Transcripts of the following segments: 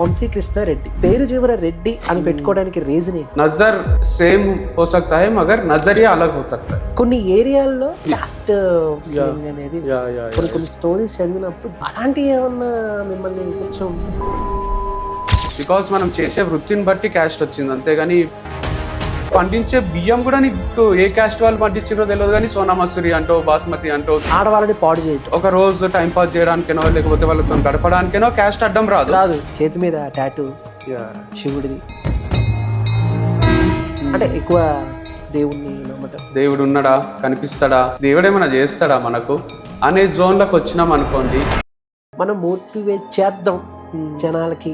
వంశీ కృష్ణ రెడ్డి పేరు చివర రెడ్డి అని పెట్టుకోవడానికి రీజన్ ఏంటి? नजर सेम हो सकता है मगर नजरिया अलग हो सकता है. కొన్ని ఏరియాల్లో కాస్ట్ అనేది కొన్ని స్టోరీస్ చదివినప్పుడు అలాంటివి ఏమన్నా మిమ్మల్ని కొంచెం బికాస్ మనం చేసే వృత్తిని బట్టి క్యాస్ట్ వచ్చింది, అంతేగాని పండించే బియ్యం కూడా నీకు ఏ క్యాస్ట్ వాళ్ళు పండించారో తెలియదు, కానీ సోనా మసూరి అంటో బాస్మతి అంటో ఆడవాళ్ళని పాడు చేయటం, ఒక రోజు టైం పాస్ చేయడానికేనో లేకపోతే వాళ్ళతో గడపడానికేనో క్యాస్ట్ అడ్డం రాదు. చేతి మీద టాటూ శివుడిది అంటే ఎక్కువ దేవుణ్ణి నమ్మటం, దేవుడు ఉన్నాడా, కనిపిస్తాడా, దేవుడు ఏమైనా చేస్తాడా మనకు అనే జోన్లకు వచ్చినాం అనుకోండి, మనం మోటివేట్ చేద్దాం జనాలకి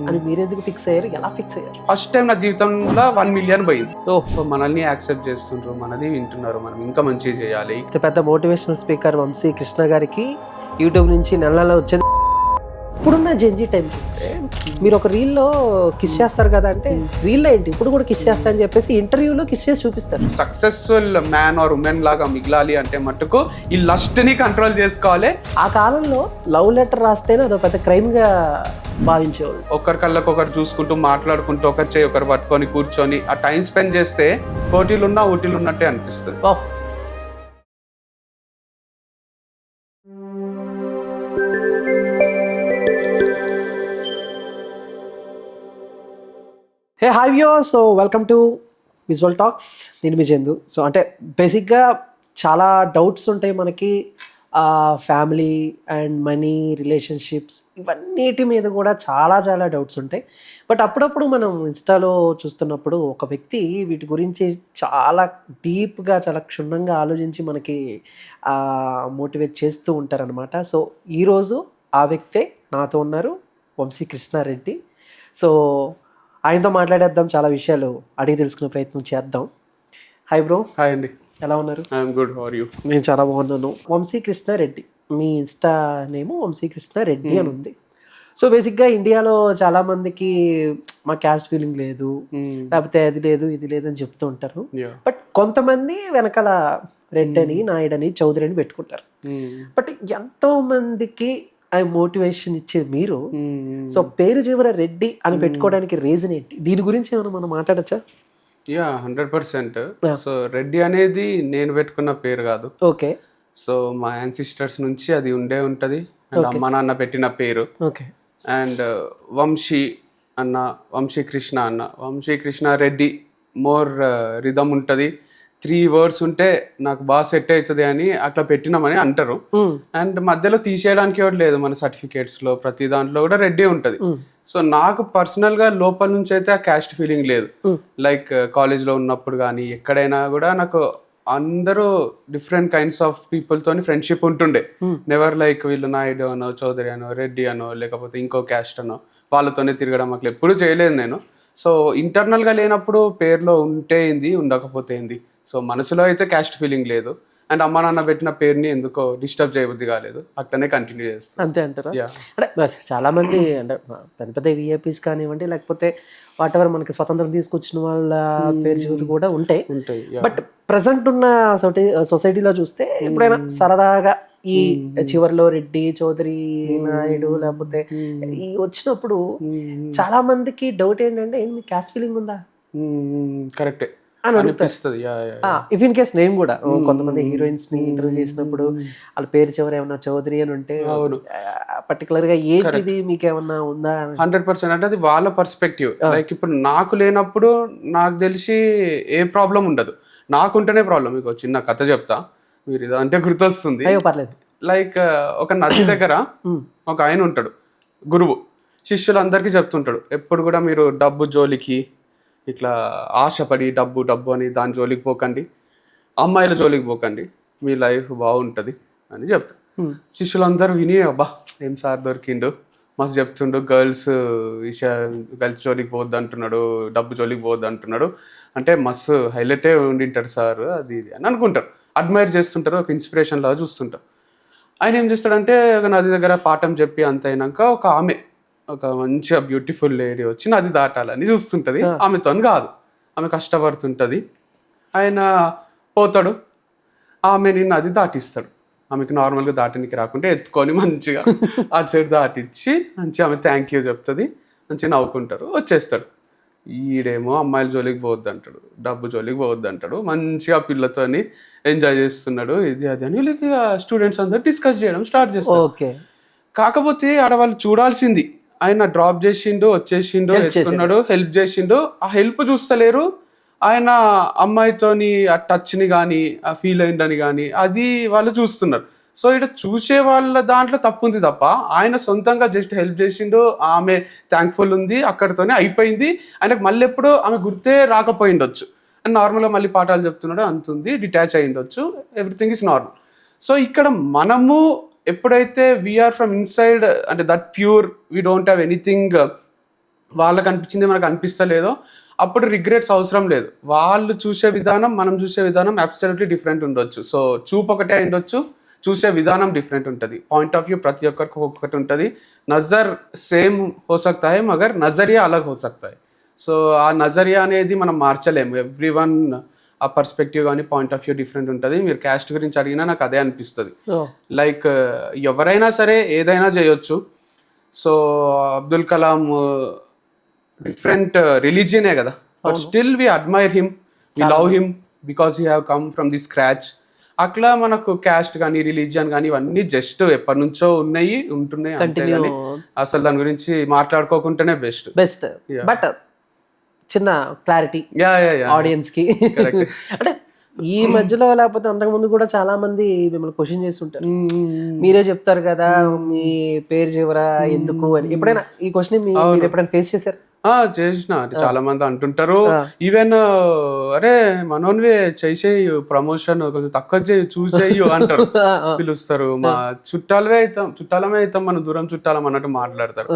అని మీరెందుకు ఫిక్స్ అయ్యారు? ఎలా ఫిక్స్ అయ్యారు? ఫస్ట్ టైం నా జీవితంలో 1 మిలియన్ పోయింది. ఓహో, మనల్ని యాక్సెప్ట్ చేస్తుండ్రు, మనల్ని వింటున్నారు, మనం ఇంకా మంచిగా చేయాలి. పెద్ద మోటివేషనల్ స్పీకర్ వంశీ కృష్ణ గారికి యూట్యూబ్ నుంచి నెలలో వచ్చేది. ఇప్పుడున్న జెంజీ టైం చూస్తే మీరు ఒక రీల్లో కిస్ చేస్తారు కదా, అంటే రీల్లో ఏంటి ఇప్పుడు కూడా కిస్ చేస్తా అని చెప్పేసి ఇంటర్వ్యూలో కిస్ చేసి చూపిస్తారు. సక్సెస్ఫుల్ మ్యాన్ ఆర్ ఉమెన్ లాగా మిగలాలి అంటే మట్టుకు ఈ లస్ట్ ని కంట్రోల్ చేసుకోవాలి. ఆ కాలంలో లవ్ లెటర్ రాస్తేనే అదొక పెద్ద క్రైమ్ గా భావించేవాళ్ళు. ఒకరి కళ్ళకొకరు చూసుకుంటూ మాట్లాడుకుంటూ ఒకరి చేయి ఒకరు పట్టుకొని కూర్చొని ఆ టైం స్పెండ్ చేస్తే కోటీలున్నా ఊటీలు ఉన్నట్టే అనిపిస్తుంది. Hey hi viewers, so welcome to visual talks. నేను మీ చందు. సో అంటే బేసిక్గా చాలా డౌట్స్ ఉంటాయి మనకి, ఫ్యామిలీ అండ్ మనీ, రిలేషన్షిప్స్, ఇవన్నిటి మీద కూడా చాలా చాలా డౌట్స్ ఉంటాయి. బట్ అప్పుడప్పుడు మనం ఇన్స్టాలో చూస్తున్నప్పుడు ఒక వ్యక్తి వీటి గురించి చాలా డీప్గా, చాలా క్షుణ్ణంగా ఆలోచించి మనకి మోటివేట్ చేస్తూ ఉంటారనమాట. సో ఈరోజు ఆ వ్యక్తే నాతో ఉన్నారు, వంశీ కృష్ణ రెడ్డి. సో ఆయనతో మాట్లాడేద్దాం, చాలా విషయాలు అడిగి తెలుసుకునే ప్రయత్నం చేద్దాం. Hi bro. హాయ్ అండి. ఎలా ఉన్నారు? I'm good, how are you? నేను చాలా బాగున్నాను. వంశీ కృష్ణ రెడ్డి, మీ ఇన్స్టా నేమ్ వంశీ కృష్ణ రెడ్డి అని ఉంది. సో బేసిక్గా ఇండియాలో చాలా మందికి మా క్యాస్ట్ ఫీలింగ్ లేదు, లేకపోతే అది లేదు ఇది లేదు అని చెప్తూ ఉంటారు. బట్ కొంతమంది వెనకాల రెడ్డి అని, నాయుడు అని, చౌదరి అని పెట్టుకుంటారు. బట్ ఎంతో మందికి ఆ మోటివేషన్ ఇచ్చేది మీరు. సో పేరు చివర రెడ్డి అని పెట్టుకోవడానికి రీజన్ ఏంటి? దీని గురించి ఏమైనా మనం మాట్లాడచ్చా? 100%. సో రెడ్డి అనేది నేను పెట్టుకున్న పేరు కాదు. ఓకే. సో మా యాన్సిస్టర్స్ నుంచి అది ఉంటది. అండ్ అమ్మ నాన్న పెట్టిన పేరు. ఓకే. అండ్ వంశీ అన్న, వంశీ కృష్ణ అన్న, వంశీ కృష్ణ రెడ్డి మోర్ రిధమ్ ఉంటుంది. 3 words ఉంటే నాకు బాగా సెట్ అవుతుంది అని అట్లా పెట్టినామని అంటారు. అండ్ మధ్యలో తీసేయడానికి ఎవరు లేదు, మన సర్టిఫికేట్స్ లో ప్రతి దాంట్లో కూడా రెడ్డి ఉంటుంది. సో నాకు పర్సనల్ గా లోపల నుంచి అయితే ఆ క్యాస్ట్ ఫీలింగ్ లేదు. లైక్ కాలేజ్లో ఉన్నప్పుడు కానీ ఎక్కడైనా కూడా నాకు అందరూ డిఫరెంట్ కైండ్స్ ఆఫ్ పీపుల్ తోని ఫ్రెండ్షిప్ ఉంటుండే. నెవర్ లైక్ వీళ్ళు నాయుడు అనో, చౌదరి అనో, రెడ్డి అనో, లేకపోతే ఇంకో క్యాస్ట్ అనో వాళ్ళతోనే తిరగడం అట్లా ఎప్పుడు చేయలేదు నేను. సో ఇంటర్నల్గా లేనప్పుడు పేరులో ఉంటే ఏంది, ఉండకపోతే ఏంది. సో మనసులో అయితే క్యాస్ట్ ఫీలింగ్ లేదు. అండ్ అమ్మ నాన్న పెట్టిన పేరుని ఎందుకో డిస్టర్బ్ చేయబుద్ధి కాలేదు, అట్లనే కంటిన్యూ చేస్తాను. అంతే అంటారా? అంటే చాలా మంది అంటే పెద్ద పెద్ద విఐపీస్ కానివ్వండి, లేకపోతే వాట్ ఎవర్ మనకి స్వతంత్రం తీసుకొచ్చిన వాళ్ళ పేరు చివరి కూడా ఉంటాయి. బట్ ప్రజెంట్ ఉన్న సొసైటీలో చూస్తే ఎప్పుడైనా సరదాగా ఈ చివరిలో రెడ్డి, చౌదరి, నాయుడు లేకపోతే ఈ వచ్చినప్పుడు చాలా మందికి డౌట్ ఏంటంటే మీ క్యాస్ట్ ఫీలింగ్ ఉందా? కరెక్టే అని అనిపిస్తుంది. ఇఫ్ ఇన్ కేస్ నేను కూడా కొంతమంది హీరోయిన్స్ ని ఇంటర్వ్యూ చేసినప్పుడు వాళ్ళ పేరు చివరి ఏమన్నా చౌదరి అని ఉంటే పర్టికులర్ గా ఏంటిది మీకేమన్నా ఉందా? 100%. అంటే అది వాళ్ళ పర్స్పెక్టివ్. లైక్ ఇప్పుడు నాకు లేనప్పుడు నాకు తెలిసి ఏ ప్రాబ్లం ఉండదు, నాకుంటేనే ప్రాబ్లం. మీకు చిన్న కథ చెప్తా, మీరు ఇదంటే గుర్తొస్తుంది. పర్లేదు. లైక్ ఒక నది దగ్గర ఒక ఆయన ఉంటాడు, గురువు. శిష్యులందరికీ చెప్తుంటాడు ఎప్పుడు కూడా మీరు డబ్బు జోలికి ఇట్లా ఆశపడి డబ్బు డబ్బు అని దాని జోలికి పోకండి, అమ్మాయిల జోలికి పోకండి, మీ లైఫ్ బాగుంటుంది అని చెప్తారు. శిష్యులందరూ విని అబ్బా ఏం సార్ దొరికిండు, మస్తు చెప్తుండు, గర్ల్స్ జోలికి పోవద్దు అంటున్నాడు, డబ్బు జోలికి పోవద్దు అంటున్నాడు అంటే మస్తు హైలైటే ఉండింటాడు సార్ అది ఇది అని అనుకుంటారు, అడ్మైర్ చేస్తుంటారు, ఒక ఇన్స్పిరేషన్ లాగా చూస్తుంటారు. ఆయన ఏం చేస్తాడంటే ఒక నది దగ్గర పాఠం చెప్పి అంత అయినాక ఒక ఆమె, ఒక మంచిగా బ్యూటిఫుల్ లేడీ వచ్చి నది దాటాలని చూస్తుంటుంది. ఆమెతో కాదు, ఆమె కష్టపడుతుంటుంది. ఆయన పోతాడు, ఆమెని నది దాటిస్తాడు. ఆమెకి నార్మల్గా దాటనికి రాకుంటే ఎత్తుకొని మంచిగా అటు సైడ్ దాటిచ్చి మంచిగా ఆమె థ్యాంక్ యూ చెప్తుంది. మంచిగా నవ్వుకుంటారు, వచ్చేస్తాడు. ఈడేమో అమ్మాయిల జోలికి పోవద్దు అంటాడు, డబ్బు జోలికి పోవద్దు అంటాడు, మంచిగా పిల్లతోని ఎంజాయ్ చేస్తున్నాడు, ఇది అది అని వీళ్ళకి స్టూడెంట్స్ అందరు డిస్కస్ చేయడం స్టార్ట్ చేస్తారు. ఓకే. కాకపోతే ఆడ వాళ్ళు చూడాల్సింది, ఆయన డ్రాప్ చేసిండు, వచ్చేసిండు, తెచ్చుకున్నాడు, హెల్ప్ చేసిండు, ఆ హెల్ప్ చూస్తలేరు. ఆయన అమ్మాయితోని ఆ టచ్ని కానీ ఆ ఫీల్ అయిందని కానీ అది వాళ్ళు చూస్తున్నారు. సో ఇక్కడ చూసే వాళ్ళ దాంట్లో తప్పు ఉంది తప్ప ఆయన సొంతంగా జస్ట్ హెల్ప్ చేసిండు, ఆమె థ్యాంక్ఫుల్ ఉంది, అక్కడితోనే అయిపోయింది. ఆయనకు మళ్ళీ ఎప్పుడో ఆమె గుర్తే రాకపోయిండొచ్చు అండ్ నార్మల్గా మళ్ళీ పాఠాలు చెప్తున్నాడు, అంతుంది, డిటాచ్ అయ్యిండొచ్చు, ఎవ్రీథింగ్ ఈస్ నార్మల్. సో ఇక్కడ మనము ఎప్పుడైతే వీఆర్ ఫ్రమ్ ఇన్సైడ్, అంటే that pure, we don't have anything, వాళ్ళకి అనిపించింది మనకు అనిపిస్తలేదో అప్పుడు రిగ్రెట్స్ అవసరం లేదు. వాళ్ళు చూసే విధానం మనం చూసే విధానం అబ్సల్యూట్లీ డిఫరెంట్ ఉండొచ్చు. సో చూపు ఒకటే ఉండొచ్చు, చూసే విధానం డిఫరెంట్ ఉంటుంది, పాయింట్ ఆఫ్ వ్యూ ప్రతి ఒక్కరికి ఒక్కొక్కటి ఉంటుంది. నజర్ సేమ్ హో సక్తా హై మగర్ నజరియా అలగ్ హో సక్తా హై. సో ఆ నజరియా అనేది మనం మార్చలేము. ఎవ్రీ వన్ ఆ పర్స్పెక్టివ్ కానీ పాయింట్ ఆఫ్ వ్యూ డిఫరెంట్ ఉంటుంది. మీరు క్యాస్ట్ గురించి అడిగినా నాకు అదే అనిపిస్తుంది. లైక్ ఎవరైనా సరే ఏదైనా చేయొచ్చు. సో అబ్దుల్ కలాం డిఫరెంట్ రిలీజియనే కదా, but still we admire him, we love him because he have come from the scratch. అట్లా మనకు క్యాస్ట్ కానీ రిలీజియన్ కానీ ఇవన్నీ జస్ట్ ఎప్పటి నుంచో ఉన్నాయి, ఉంటున్నాయి అంతే. కానీ అసలు దాని గురించి మాట్లాడుకోకుండానే బెస్ట్. బట్ చిన్న క్లారిటీ ఆడియన్స్ కి, అంటే ఈ మధ్యలో లేకపోతే అంతకుముందు కూడా చాలా మంది మిమ్మల్ని క్వశ్చన్ చేస్తుంటారు, మీరే చెప్తారు కదా మీ పేరు చివర ఎందుకు అని. ఎప్పుడైనా ఈ క్వశ్చన్ మీరు ఎప్పుడైనా ఫేస్ చేశారు? చేసిన, అంటే చాలా మంది అంటుంటారు, ఈవెన్ అరే మనోన్వే చేసేయు ప్రమోషన్ కొంచెం తక్కువ చేయి, చూస్ చేయు అంటారు, పిలుస్తారు. మా చుట్టాలమే అవుతాం, మన దూరం చుట్టాలం అన్నట్టు మాట్లాడతారు.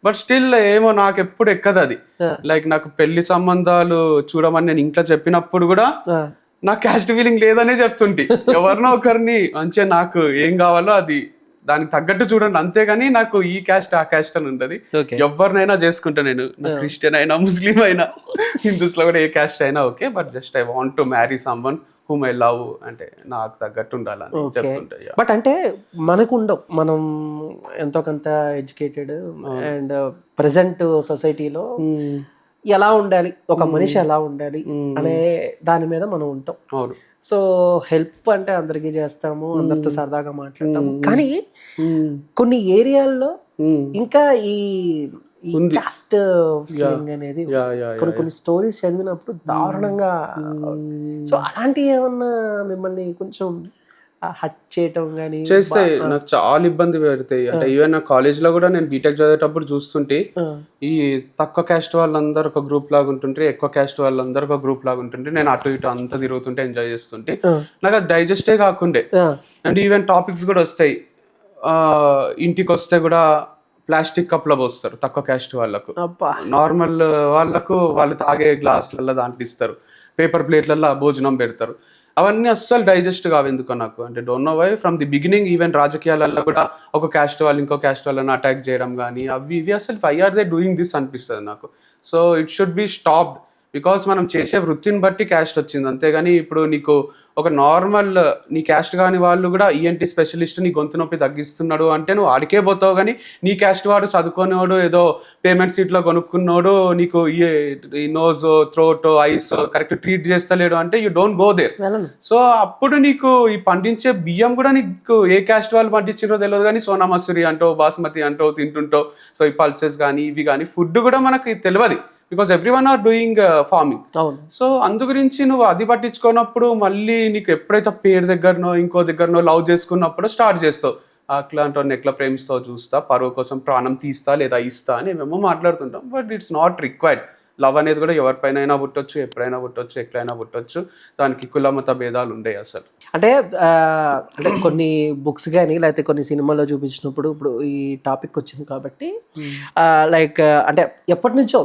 బట్ స్టిల్ ఏమో నాకు ఎప్పుడు ఎక్కదు అది. లైక్ నాకు పెళ్లి సంబంధాలు చూడమని నేను ఇంట్లో చెప్పినప్పుడు కూడా నాకు క్యాస్ట్ ఫీలింగ్ లేదనే చెప్తుంటే, ఎవరినో ఒకరిని మంచిగా నాకు ఏం కావాలో అది దానికి తగ్గట్టు చూడండి, అంతేగాని నాకు ఈ క్యాస్ట్ ఆ క్యాస్ట్ అని ఉంటుంది. ఎవరినైనా చేసుకుంటా నేను, క్రిస్టియన్ అయినా, ముస్లిం అయినా, హిందూస్ లో కూడా ఏ క్యాస్ట్ అయినా okay, but just I want to marry someone whom I love, అంటే నాకు తగ్గట్టు ఉండాలని చెప్తుంటాయి. బట్ అంటే మనకు ఉండవు, మనం ఎంతో కొంత ఎడ్యుకేటెడ్ అండ్ ప్రెసెంట్ సొసైటీలో ఎలా ఉండాలి, ఒక మనిషి ఎలా ఉండాలి అనే దాని మీద మనం ఉంటాం. సో హెల్ప్ అంటే అందరికీ చేస్తాము, అందరితో సరదాగా మాట్లాడతాము, కానీ కొన్ని ఏరియాల్లో ఇంకా ఈ కాస్ట్ ఫీలింగ్ అనేది కొన్ని స్టోరీస్ చదివినప్పుడు దారుణంగా. సో అలాంటివి ఏమన్నా మిమ్మల్ని కొంచెం హట్ చేయటం కానీ చేస్తాయి? నాకు చాలా ఇబ్బంది పెడతాయి. అంటే ఈవెన్ నా కాలేజ్ లో కూడా నేను బీటెక్ చదివేటప్పుడు చూస్తుంటే ఈ తక్కువ క్యాస్ట్ వాళ్ళందరూ ఒక గ్రూప్ లాగా ఉంటుంటే, ఎక్కువ క్యాస్ట్ వాళ్ళందరూ ఒక గ్రూప్ లాగా ఉంటుంటే, నేను అటు ఇటు అంతా తిరుగుతుంటే ఎంజాయ్ చేస్తుంటే నాకు అది డైజెస్టే కాకుండే. అండ్ ఈవెన్ టాపిక్స్ కూడా వస్తాయి, ఇంటికి వస్తే కూడా ప్లాస్టిక్ కప్లో పోస్తారు తక్కువ క్యాస్ట్ వాళ్ళకు, నార్మల్ వాళ్ళకు వాళ్ళు తాగే గ్లాసులలో దాంట్లో ఇస్తారు, పేపర్ ప్లేట్లలో భోజనం పెడతారు. అవన్నీ అస్సలు డైజెస్ట్ కావు ఎందుకో నాకు. అంటే don't know why from the beginning. Even రాజకీయాలలో కూడా ఒక క్యాస్ట్ వాళ్ళు ఇంకో క్యాస్ట్ వాళ్ళని అటాక్ చేయడం కానీ అవి ఇవి అసలు why are they doing this అనిపిస్తుంది నాకు. So it should be stopped, because మనం చేసే వృత్తిని బట్టి క్యాస్ట్ వచ్చింది, అంతేగాని ఇప్పుడు నీకు ఒక నార్మల్ నీ క్యాస్ట్ కాని వాళ్ళు కూడా ఈఎన్టీ స్పెషలిస్ట్ నీ గొంతు నొప్పి తగ్గిస్తున్నాడు అంటే నువ్వు ఆడికే పోతావు. కానీ నీ క్యాస్ట్ వాడు చదువుకునేవాడు ఏదో పేమెంట్ సీట్లో కొనుక్కున్నాడు నీకు ఈ nose throat eyes correct treat చేస్తలేడు అంటే you don't go there. So అప్పుడు నీకు ఈ పండించే బియ్యం కూడా నీకు ఏ క్యాస్ట్ వాళ్ళు పండించారో తెలియదు, కానీ సోనా మసూరి అంటో బాస్మతి అంటో తింటుంటావు. సో ఈ పల్సెస్ కానీ ఇవి కానీ ఫుడ్ కూడా మనకి తెలియదు, because every one or doing farming. So అందు గురించి నువ్వు అది పట్టించుకున్నప్పుడు మళ్ళీ నీకు ఎప్పుడైతే పేరు దగ్గరనో ఇంకో దగ్గరనో లవ్ చేసుకున్నప్పుడు స్టార్ట్ చేస్తావు, అట్లాంటి ఎట్లా ప్రేమిస్తావు చూస్తా, పరువు కోసం ప్రాణం తీస్తా లేదా ఇస్తా అని మేము మాట్లాడుతుంటాం. But it's not required. Love అనేది కూడా ఎవరిపైన పుట్టొచ్చు, ఎప్పుడైనా పుట్టొచ్చు, ఎక్కడైనా పుట్టొచ్చు. దానికి కులమత భేదాలు ఉండేవి అసలు. అంటే కొన్ని బుక్స్ కానీ లేకపోతే కొన్ని సినిమాలో చూపించినప్పుడు ఇప్పుడు ఈ టాపిక్ వచ్చింది కాబట్టి లైక్ అంటే ఎప్పటి నుంచో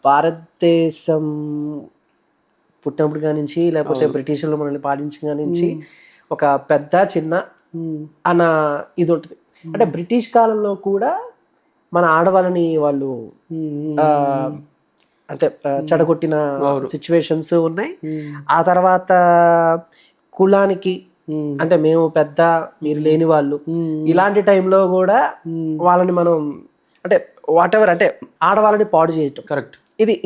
భారతదేశం పుట్టినప్పుడు కానించి లేకపోతే బ్రిటిషర్లు మనల్ని పాలించిన కానించి ఒక పెద్ద చిన్న అన్న ఇది ఉంటుంది. అంటే బ్రిటిష్ కాలంలో కూడా మన ఆడవాళ్ళని వాళ్ళు అంటే చెడగొట్టిన సిచ్యువేషన్స్ ఉన్నాయి. ఆ తర్వాత కులానికి అంటే మేము పెద్ద మీరు లేని వాళ్ళు ఇలాంటి టైంలో కూడా వాళ్ళని మనం అంటే వాట్ ఎవర్ అంటే ఆడవాళ్ళని పాడు చేయటం, కరెక్ట్.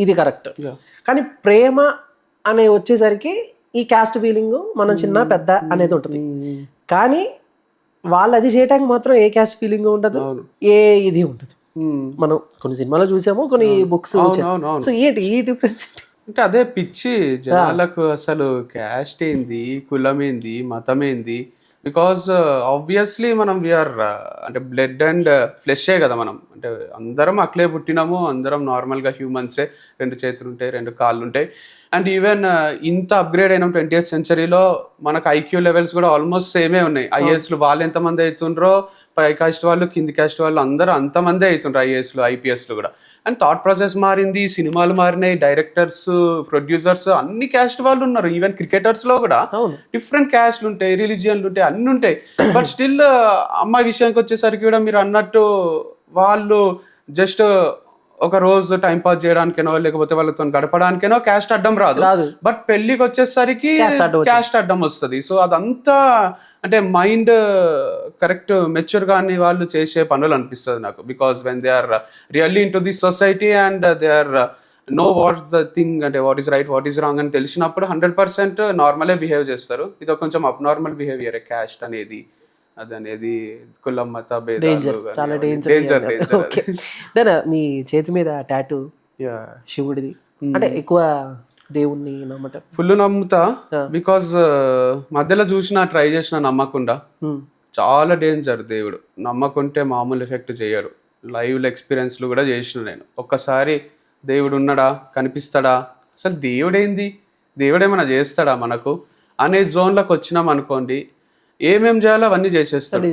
ఇది కరెక్ట్. కానీ ప్రేమ అనే వచ్చేసరికి ఈ క్యాస్ట్ ఫీలింగ్ మనం చిన్న పెద్ద అనేది ఉంటుంది. కానీ వాళ్ళు అది చేయడానికి మాత్రం ఏ క్యాస్ట్ ఫీలింగ్ ఉండదు, ఏ ఇది ఉండదు. మనం కొన్ని సినిమాలో చూసాము, కొన్ని బుక్స్. సో ఏంటి ఈ డిఫరెన్స్? అంటే అదే పిచ్చి జనాలకు, అసలు క్యాస్ట్ ఏంది, కులం ఏంది, మతం ఏంది. బికాస్ ఆబ్వియస్లీ మనం వీఆర్ అంటే బ్లడ్ అండ్ ఫ్లెషే కదా మనం. అంటే అందరం అట్లే పుట్టినాము, అందరం నార్మల్గా హ్యూమన్సే. 2 చేతులు ఉంటాయి, 2 కాళ్ళు ఉంటాయి. అండ్ ఈవెన్ ఇంత అప్గ్రేడ్ అయినాం 20th సెంచరీలో, మనకు ఐక్యూ లెవెల్స్ కూడా ఆల్మోస్ట్ సేమే ఉన్నాయి. ఐఏఎస్లు వాళ్ళు ఎంతమంది అవుతుండ్రో, పై కాస్ట్ వాళ్ళు, కింది కాస్ట్ వాళ్ళు అందరూ అంతమందే అవుతుండ్రు, ఐఏఎస్లు ఐపీఎస్లు కూడా. అండ్ థాట్ ప్రాసెస్ మారింది, సినిమాలు మారినాయి, డైరెక్టర్స్, ప్రొడ్యూసర్స్ అన్ని క్యాస్ట్ వాళ్ళు ఉన్నారు. ఈవెన్ క్రికెటర్స్లో కూడా డిఫరెంట్ క్యాస్ట్లు ఉంటాయి, రిలీజియన్లు ఉంటాయి, అన్నీ ఉంటాయి. బట్ స్టిల్ అమ్మాయి విషయానికి వచ్చేసరికి కూడా మీరు అన్నట్టు వాళ్ళు జస్ట్ ఒక రోజు టైం పాస్ చేయడానికేనో లేకపోతే వాళ్ళతో గడపడానికేనో క్యాస్ట్ అడ్డం రాదు. బట్ పెళ్లికి వచ్చేసరికి క్యాస్ట్ అడ్డం వస్తుంది. సో అదంతా అంటే మైండ్ కరెక్ట్ మెచ్యూర్ గాని వాళ్ళు చేసే పనులు అనిపిస్తుంది నాకు. Because when they are really into this society and they are know what's the thing, అంటే what is right what is wrong అని తెలిసినప్పుడు 100% నార్మలే బిహేవ్ చేస్తారు. ఇది కొంచెం అబ్నార్మల్ బిహేవియర్ క్యాస్ట్ అనేది, అదనేది కులం మత భేదాలు. చాలా డేంజర్. మీ చేతి మీద టాటూ శివుడిది, అంటే ఎక్కువ దేవుణ్ణి నమ్మటం? ఫుల్ నమ్ముతా. బికాజ్ మధ్యలో చూసిన ట్రై చేసిన నమ్మకుండా. చాలా డేంజర్ దేవుడు. నమ్మకుంటే మామూలు ఎఫెక్ట్ చేయరు. లైవ్ ఎక్స్పీరియన్స్లు కూడా చేసిన నేను. ఒక్కసారి దేవుడు ఉన్నాడా, కనిపిస్తాడా, అసలు దేవుడేంది, దేవుడేమైనా చేస్తాడా మనకు అనే జోన్లోకి వచ్చినాం అనుకోండి, ఏమేం చేయాలో అవన్నీ చేసేస్తాడు.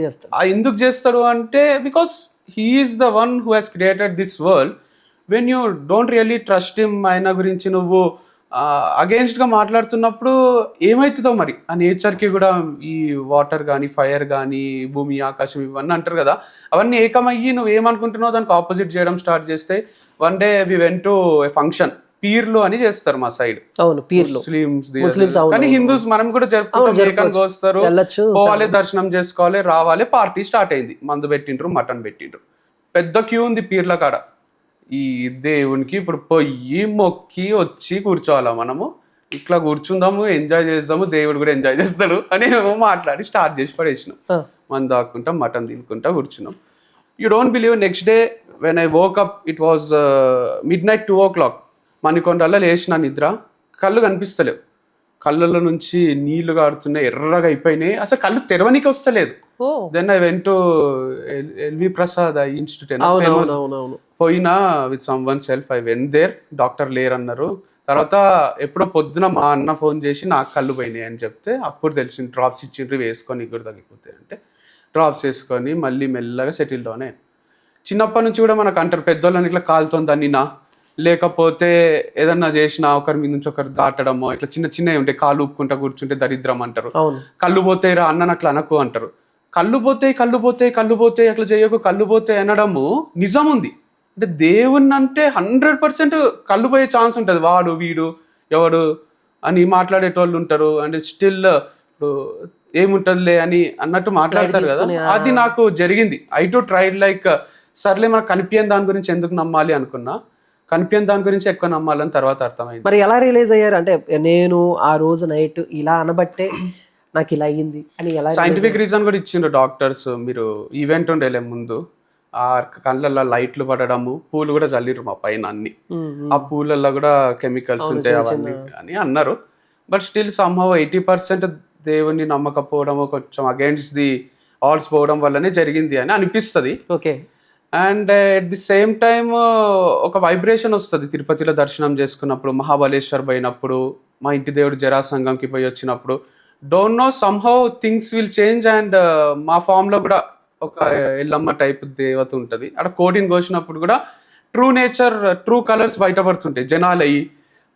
ఎందుకు చేస్తాడు అంటే because he is the one who has created this world. When you don't really trust him, ఆయన గురించి నువ్వు అగెన్స్ట్గా మాట్లాడుతున్నప్పుడు ఏమవుతుందో మరి. ఆ నేచర్కి కూడా ఈ వాటర్ కానీ, ఫైర్ కానీ, భూమి ఆకాశం ఇవన్నీ అంటారు కదా, అవన్నీ ఏకమయ్యి నువ్వు ఏమనుకుంటున్నావు దానికి ఆపోజిట్ చేయడం స్టార్ట్ చేస్తే. One day we went to a function, పీర్లు అని చేస్తారు మా సైడ్. ముస్లిమ్స్ కానీ హిందూస్ మనం కూడా జరుపుకుంటాం. వస్తారు, పోవాలి, దర్శనం చేసుకోవాలి, రావాలి, పార్టీ స్టార్ట్ అయింది. మందు పెట్టిండ్రు, మటన్ పెట్టిండ్రు, పెద్ద క్యూ ఉంది పీర్ల కాడ. ఈ దేవునికి ఇప్పుడు పొయ్యి మొక్కి వచ్చి కూర్చోవాలా మనము, ఇట్లా కూర్చుందాము, ఎంజాయ్ చేద్దాము, దేవుడు కూడా ఎంజాయ్ చేస్తాడు అని మాట్లాడి స్టార్ట్ చేసి పడేసినాం. మనం దాక్కుంటాం, మటన్ తినుకుంటా కూర్చున్నాం. You don't believe, next day when I woke up it was midnight 2 o'clock. మణికొండలో లేచిన నిద్ర, కళ్ళు కనిపిస్తలేవు, కళ్ళల్లో నుంచి నీళ్లు కారుతున్నాయి, ఎర్రగా అయిపోయినాయి, అసలు కళ్ళు తెరవనికి వస్తలేదు. Then I went to L V Prasad institute, పోయినా with someone self. I went there, doctor లేరు అన్నారు. తర్వాత ఎప్పుడో పొద్దున మా అన్న ఫోన్ చేసి నాకు కళ్ళు పోయినాయి అని చెప్తే అప్పుడు తెలిసింది. డ్రాప్స్ ఇచ్చిండ్రు, వేసుకొని కూడా తగ్గిపోతాయి అంటే డ్రాప్స్ వేసుకొని మళ్ళీ మెల్లగా సెటిల్ డౌన్ అయ్యాను. చిన్నప్పటి నుంచి కూడా మనకు అంటారు పెద్దోళ్ళని, ఇట్లా కాలుతో దన్నినా లేకపోతే ఏదన్నా చేసినా ఒకరి మీద నుంచి ఒకరు దాటడమో, ఇట్లా చిన్న చిన్నవి ఉంటాయి, కాలు ఊపుకుంటా కూర్చుంటే దరిద్రం అంటారు. కళ్ళు పోతాయి రా అన్న అట్లా అనకు అంటారు. కళ్ళు పోతాయి కళ్ళు పోతాయి కళ్ళు పోతాయి అట్లా చేయకు, కళ్ళు పోతాయి అనడము నిజం ఉంది. అంటే దేవుణ్ణి అంటే 100% కళ్ళు పోయే ఛాన్స్ ఉంటుంది. వాడు వీడు ఎవడు అని మాట్లాడేటోళ్ళు ఉంటారు. అంటే స్టిల్ ఇప్పుడు ఏముంటుందిలే అని అన్నట్టు మాట్లాడతారు కదా, అది నాకు జరిగింది. ఐ టు ట్రైడ్ లైక్ సర్లే మనకు కనిపించని దాని గురించి ఎందుకు నమ్మాలి అనుకున్నా, కనిపించని దాని గురించి ఎక్కువ నమ్మాలని తర్వాత అర్థమైంది. మరి ఎలా రియలైజ్ అయ్యారు? అంటే నేను ఆ రోజు నైట్ ఇలా అనబట్టే నాకు ఇలా అయ్యింది అని ఎలా? సైంటిఫిక్ రీజన్ కూడా ఇచ్చిండ్రు డాక్టర్స్. మీరు ఈవెంట్ ఉండేలే ముందు, ఆ కళ్ళల్లో లైట్లు పడడము, పూలు కూడా చల్లిరు మా పైన అన్ని, ఆ పూలల్లో కూడా కెమికల్స్ ఉంటాయి అవన్నీ అని అన్నారు. బట్ స్టిల్ సమ్హౌ 80% దేవుణ్ణి నమ్మకపోవడము, కొంచెం అగైన్స్ ది ఆల్స్ పోవడం వల్లనే జరిగింది అని అనిపిస్తుంది. Okay. And at the same time ఒక వైబ్రేషన్ వస్తుంది. తిరుపతిలో దర్శనం చేసుకున్నప్పుడు, మహాబలేశ్వర్ పోయినప్పుడు, మా ఇంటి దేవుడు జరాసంగంకి పోయి వచ్చినప్పుడు, don't know somehow things will change. And మా ఫామ్లో కూడా ఒక ఎల్లమ్మ టైప్ దేవత ఉంటుంది. అక్కడ కోడిని కోసినప్పుడు కూడా ట్రూ నేచర్, ట్రూ కలర్స్ బయటపడుతుంటాయి. జనాలు అయ్యి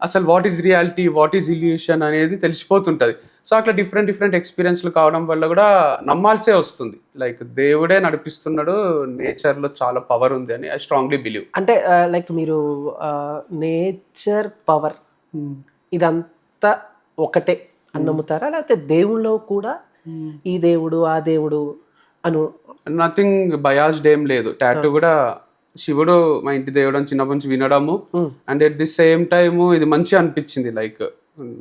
అసలు what is reality, what is illusion అనేది తెలిసిపోతుంటుంది. సో అట్లా డిఫరెంట్ ఎక్స్పీరియన్స్లు కావడం వల్ల కూడా నమ్మాల్సే వస్తుంది. లైక్ దేవుడే నడిపిస్తున్నాడు, నేచర్లో చాలా పవర్ ఉంది అని ఐ స్ట్రాంగ్లీ బిలీవ్. అంటే లైక్ మీరు నేచర్ పవర్ ఇదంతా ఒకటే అని నమ్ముతారా, లేకపోతే దేవుళ్ళలో కూడా ఈ దేవుడు ఆ దేవుడు అను? నథింగ్ బయాస్డ్ ఏం లేదు. టాటూ కూడా శివుడు మా ఇంటి దేవుడు అని చిన్నప్పటి నుంచి వినడము. And at the same time ఇది మంచిగా అనిపించింది, లైక్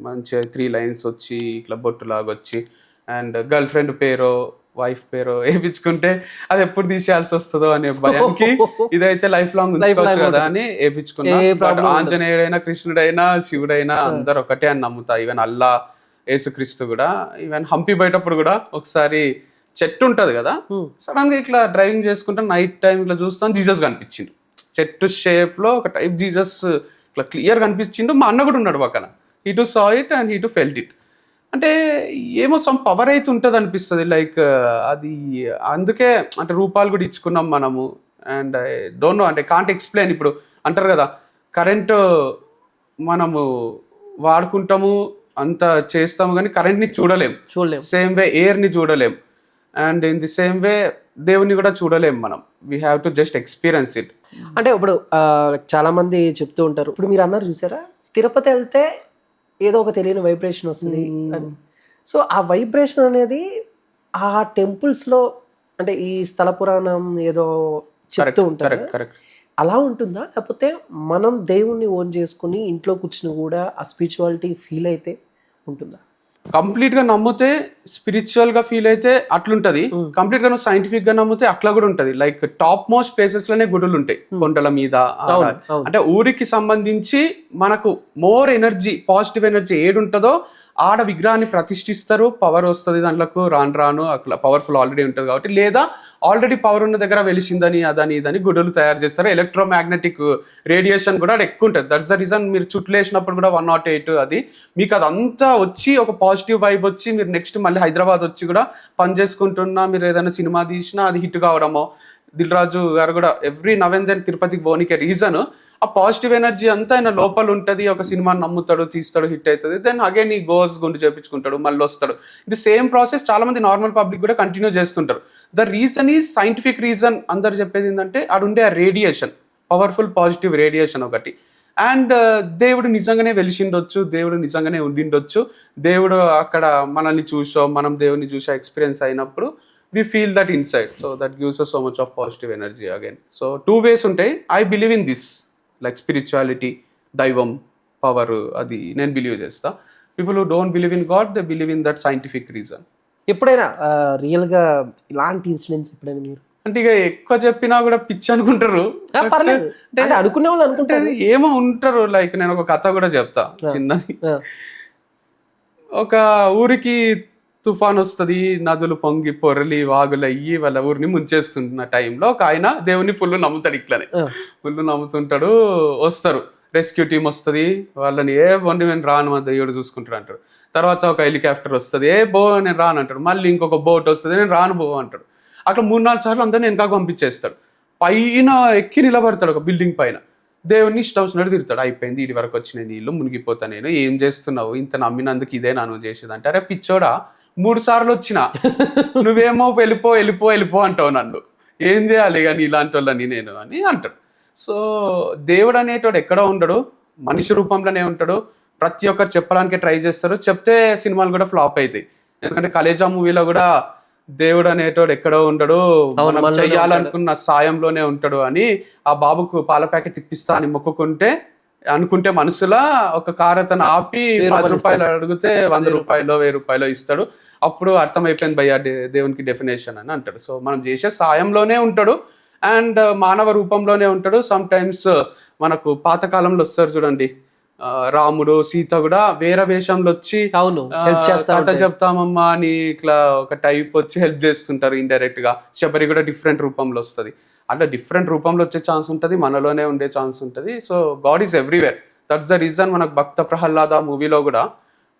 మంచిగా 3 లైన్స్ వచ్చి ఇట్లా బొట్టులాగా వచ్చి అండ్ గర్ల్ ఫ్రెండ్ పేరో వైఫ్ పేరో వేయించుకుంటే అది ఎప్పుడు తీసేయాల్సి వస్తుందో అనే భయానికి ఇదైతే లైఫ్ లాంగ్ ఉంచుకోవచ్చు కదా అని వేయించుకున్నా. బట్ ఆంజనేయుడైనా కృష్ణుడైనా శివుడైనా అందరు ఒకటే అని నమ్ముతా. ఈవెన్ అల్లా యేసుక్రీస్తు కూడా. ఈవెన్ హంపి బయటప్పుడు కూడా ఒకసారి చెట్టు ఉంటది కదా, సడన్ గా ఇట్లా డ్రైవింగ్ చేసుకుంటే నైట్ టైం ఇట్లా చూస్తాను జీసస్ కనిపించిండు. చెట్టు షేప్ లో ఒక టైప్ జీసస్ ఇట్లా క్లియర్ కనిపించిండు. మా అన్న కూడా ఉన్నాడు పక్కన. He to saw it and he to felt it. అంటే ఏమో సమ్ పవర్ అయితే ఉంటుంది అనిపిస్తుంది, లైక్ అది అందుకే అంటే రూపాలు కూడా ఇచ్చుకున్నాం మనము. అండ్ ఐ డోంట్ నో, అంటే కాంట్ ఎక్స్ప్లెయిన్. ఇప్పుడు అంటారు కదా కరెంటు మనము వాడుకుంటాము అంత చేస్తాము కానీ కరెంట్ని చూడలేం. సేమ్ వే ఎయిర్ని చూడలేం. అండ్ ఇన్ ది సేమ్ వే దేవుని కూడా చూడలేం మనం. We have to just experience it. అంటే ఇప్పుడు చాలా మంది చెప్తూ ఉంటారు, ఇప్పుడు మీరు అన్నారు చూసారా, తిరుపతి వెళ్తే ఏదో ఒక తెలియని వైబ్రేషన్ వస్తుంది అని. సో ఆ వైబ్రేషన్ అనేది ఆ టెంపుల్స్లో అంటే ఈ స్థల పురాణం ఏదో చెప్తూ ఉంటారు, అలా ఉంటుందా? లేకపోతే మనం దేవుణ్ణి ఓన్ చేసుకుని ఇంట్లో కూర్చుని కూడా ఆ స్పిరిచువాలిటీ ఫీల్ అయితే ఉంటుందా? కంప్లీట్ గా నమ్మితే స్పిరిచువల్ గా ఫీల్ అయితే అట్లుంటది. కంప్లీట్ గా నువ్వు సైంటిఫిక్ గా నమ్మితే అట్లా కూడా ఉంటది. లైక్ టాప్ మోస్ట్ ప్లేసెస్ లోనే గుడులు ఉంటాయి కొండల మీద. అంటే ఊరికి సంబంధించి మనకు మోర్ ఎనర్జీ, పాజిటివ్ ఎనర్జీ ఏడుంటదో ఆడ విగ్రహాన్ని ప్రతిష్ఠిస్తారు. పవర్ వస్తుంది దాంట్లోకి రాను రాను అట్లా పవర్ఫుల్ ఆల్రెడీ ఉంటుంది కాబట్టి. లేదా ఆల్రెడీ పవర్ ఉన్న దగ్గర వెలిసిందని అదని ఇదని గుడులు తయారు చేస్తారు. ఎలక్ట్రోమాగ్నెటిక్ రేడియేషన్ కూడా ఎక్కువ ఉంటుంది. దట్స్ ద రీజన్ మీరు చుట్లు వేసినప్పుడు కూడా 108 అది మీకు అదంతా వచ్చి ఒక పాజిటివ్ వైబ్ వచ్చి మీరు నెక్స్ట్ మళ్ళీ హైదరాబాద్ వచ్చి కూడా పని చేసుకుంటున్నా, మీరు ఏదైనా సినిమా తీసినా అది హిట్ కావడమో. దిల్ రాజు గారు కూడా ఎవ్రీ నవెన్ తిరుపతికి పోనీకే రీజన్ ఆ పాజిటివ్ ఎనర్జీ అంతా ఆయన లోపల ఉంటుంది. ఒక సినిమాని నమ్ముతాడు, తీస్తాడు, హిట్ అవుతుంది. దెన్ అగైన్ ఈ గోస్ గుండు చేపించుకుంటాడు, మళ్ళీ వస్తాడు. ఇది సేమ్ ప్రాసెస్ చాలా మంది నార్మల్ పబ్లిక్ కూడా కంటిన్యూ చేస్తుంటారు. The reason is scientific reason. అందరు చెప్పేది ఏంటంటే ఆడుండే ఆ రేడియేషన్, పవర్ఫుల్ పాజిటివ్ రేడియేషన్ ఒకటి. అండ్ దేవుడు నిజంగానే వెలిసిండొచ్చు, దేవుడు నిజంగానే ఉండిండొచ్చు. దేవుడు అక్కడ మనల్ని చూసో మనం దేవుడిని చూసో ఎక్స్పీరియన్స్ అయినప్పుడు we feel that inside, so that gives us so much of positive energy again. So 2 ways ఉంటాయి. I believe in this, like spirituality, దైవం, పవర్, అది నేను బిలీవ్ చేస్తా. People who don't believe in God, they believe in that scientific reason. ఎప్పుడైనా రియల్గా ఇలాంటి incidents ఎప్పుడైనా మీరు అంటే ఇక ఎక్కువ చెప్పినా కూడా పిచ్చి అనుకుంటారు, అనుకునే వాళ్ళు అనుకుంటారు, ఏమో ఉంటారు. లైక్ నేను ఒక కథ కూడా చెప్తా చిన్నది. ఒక ఊరికి తుఫాన్ వస్తుంది, నదులు పొంగి పొరలి వాగులు అయ్యి వాళ్ళ ఊరిని ముంచేస్తున్న టైంలో ఒక ఆయన దేవుని ఫుల్ నమ్ముతాడు. ఇట్లానే ఫుల్ నమ్ముతుంటాడు. వస్తారు, రెస్క్యూ టీం వస్తుంది. వాళ్ళని నేను రాను, మా దేవుడు చూసుకుంటాడు అంటారు. తర్వాత ఒక హెలికాప్టర్ వస్తుంది, నేను రాను అంటాడు. మళ్ళీ ఇంకొక బోట్ వస్తుంది, నేను రాను అంటాడు. అట్లా 3-4 సార్లు అందరినీ వెనకాక పంపించేస్తాడు. పైన ఎక్కి నిలబడతాడు ఒక బిల్డింగ్ పైన. దేవుడిని ఇష్టం వచ్చినట్టు తిరుగుతాడు. అయిపోయింది, ఇటు వరకు వచ్చిన నీళ్ళు, మునిగిపోతా నేను, ఏం చేస్తున్నావు, ఇంత నమ్మినందుకు ఇదే నాను చేసేది అంటే, అరే పిచ్చోడా 3 సార్లు వచ్చినా నువ్వేమో వెళ్ళిపో అంటావు, నన్ను ఏం చేయాలి కానీ ఇలాంటి వాళ్ళని నేను అని అంటాడు. సో దేవుడు అనేటోడు ఎక్కడ ఉండడు, మనిషి రూపంలోనే ఉంటాడు. ప్రతి ఒక్కరు చెప్పడానికి ట్రై చేస్తారు, చెప్తే సినిమాలు కూడా ఫ్లాప్ అవుతాయి. ఎందుకంటే కలేజా మూవీలో కూడా దేవుడు అనేటోడు ఎక్కడో ఉండడు, మనం చెయ్యాలనుకున్న సాయంలోనే ఉంటాడు అని ఆ బాబుకు పాల ప్యాకెట్ ఇప్పిస్తా అని మొక్కుకుంటే అనుకుంటే మనసులా ఒక కారు అతను ఆపి 10 రూపాయలు అడిగితే 100 రూపాయలు 1000 రూపాయలు ఇస్తాడు. అప్పుడు అర్థమైపోయింది భయ్యా దేవునికి డెఫినేషన్ అని అంటాడు. సో మనం చేసే సాయంలోనే ఉంటాడు అండ్ మానవ రూపంలోనే ఉంటాడు. సమ్ టైమ్స్ మనకు పాతకాలంలో వస్తారు చూడండి, రాముడు సీత కూడా వేరే వేషంలో వచ్చి కథ చెప్తామమ్మా అని ఇట్లా ఒక టైప్ వచ్చి హెల్ప్ చేస్తుంటారు ఇండైరెక్ట్ గా. శబరి కూడా డిఫరెంట్ రూపంలో వస్తుంది. అట్లా డిఫరెంట్ రూపంలో వచ్చే ఛాన్స్ ఉంటుంది, మనలోనే ఉండే ఛాన్స్ ఉంటుంది. So God is everywhere. That's the reason మనకు భక్త ప్రహ్లాద మూవీలో కూడా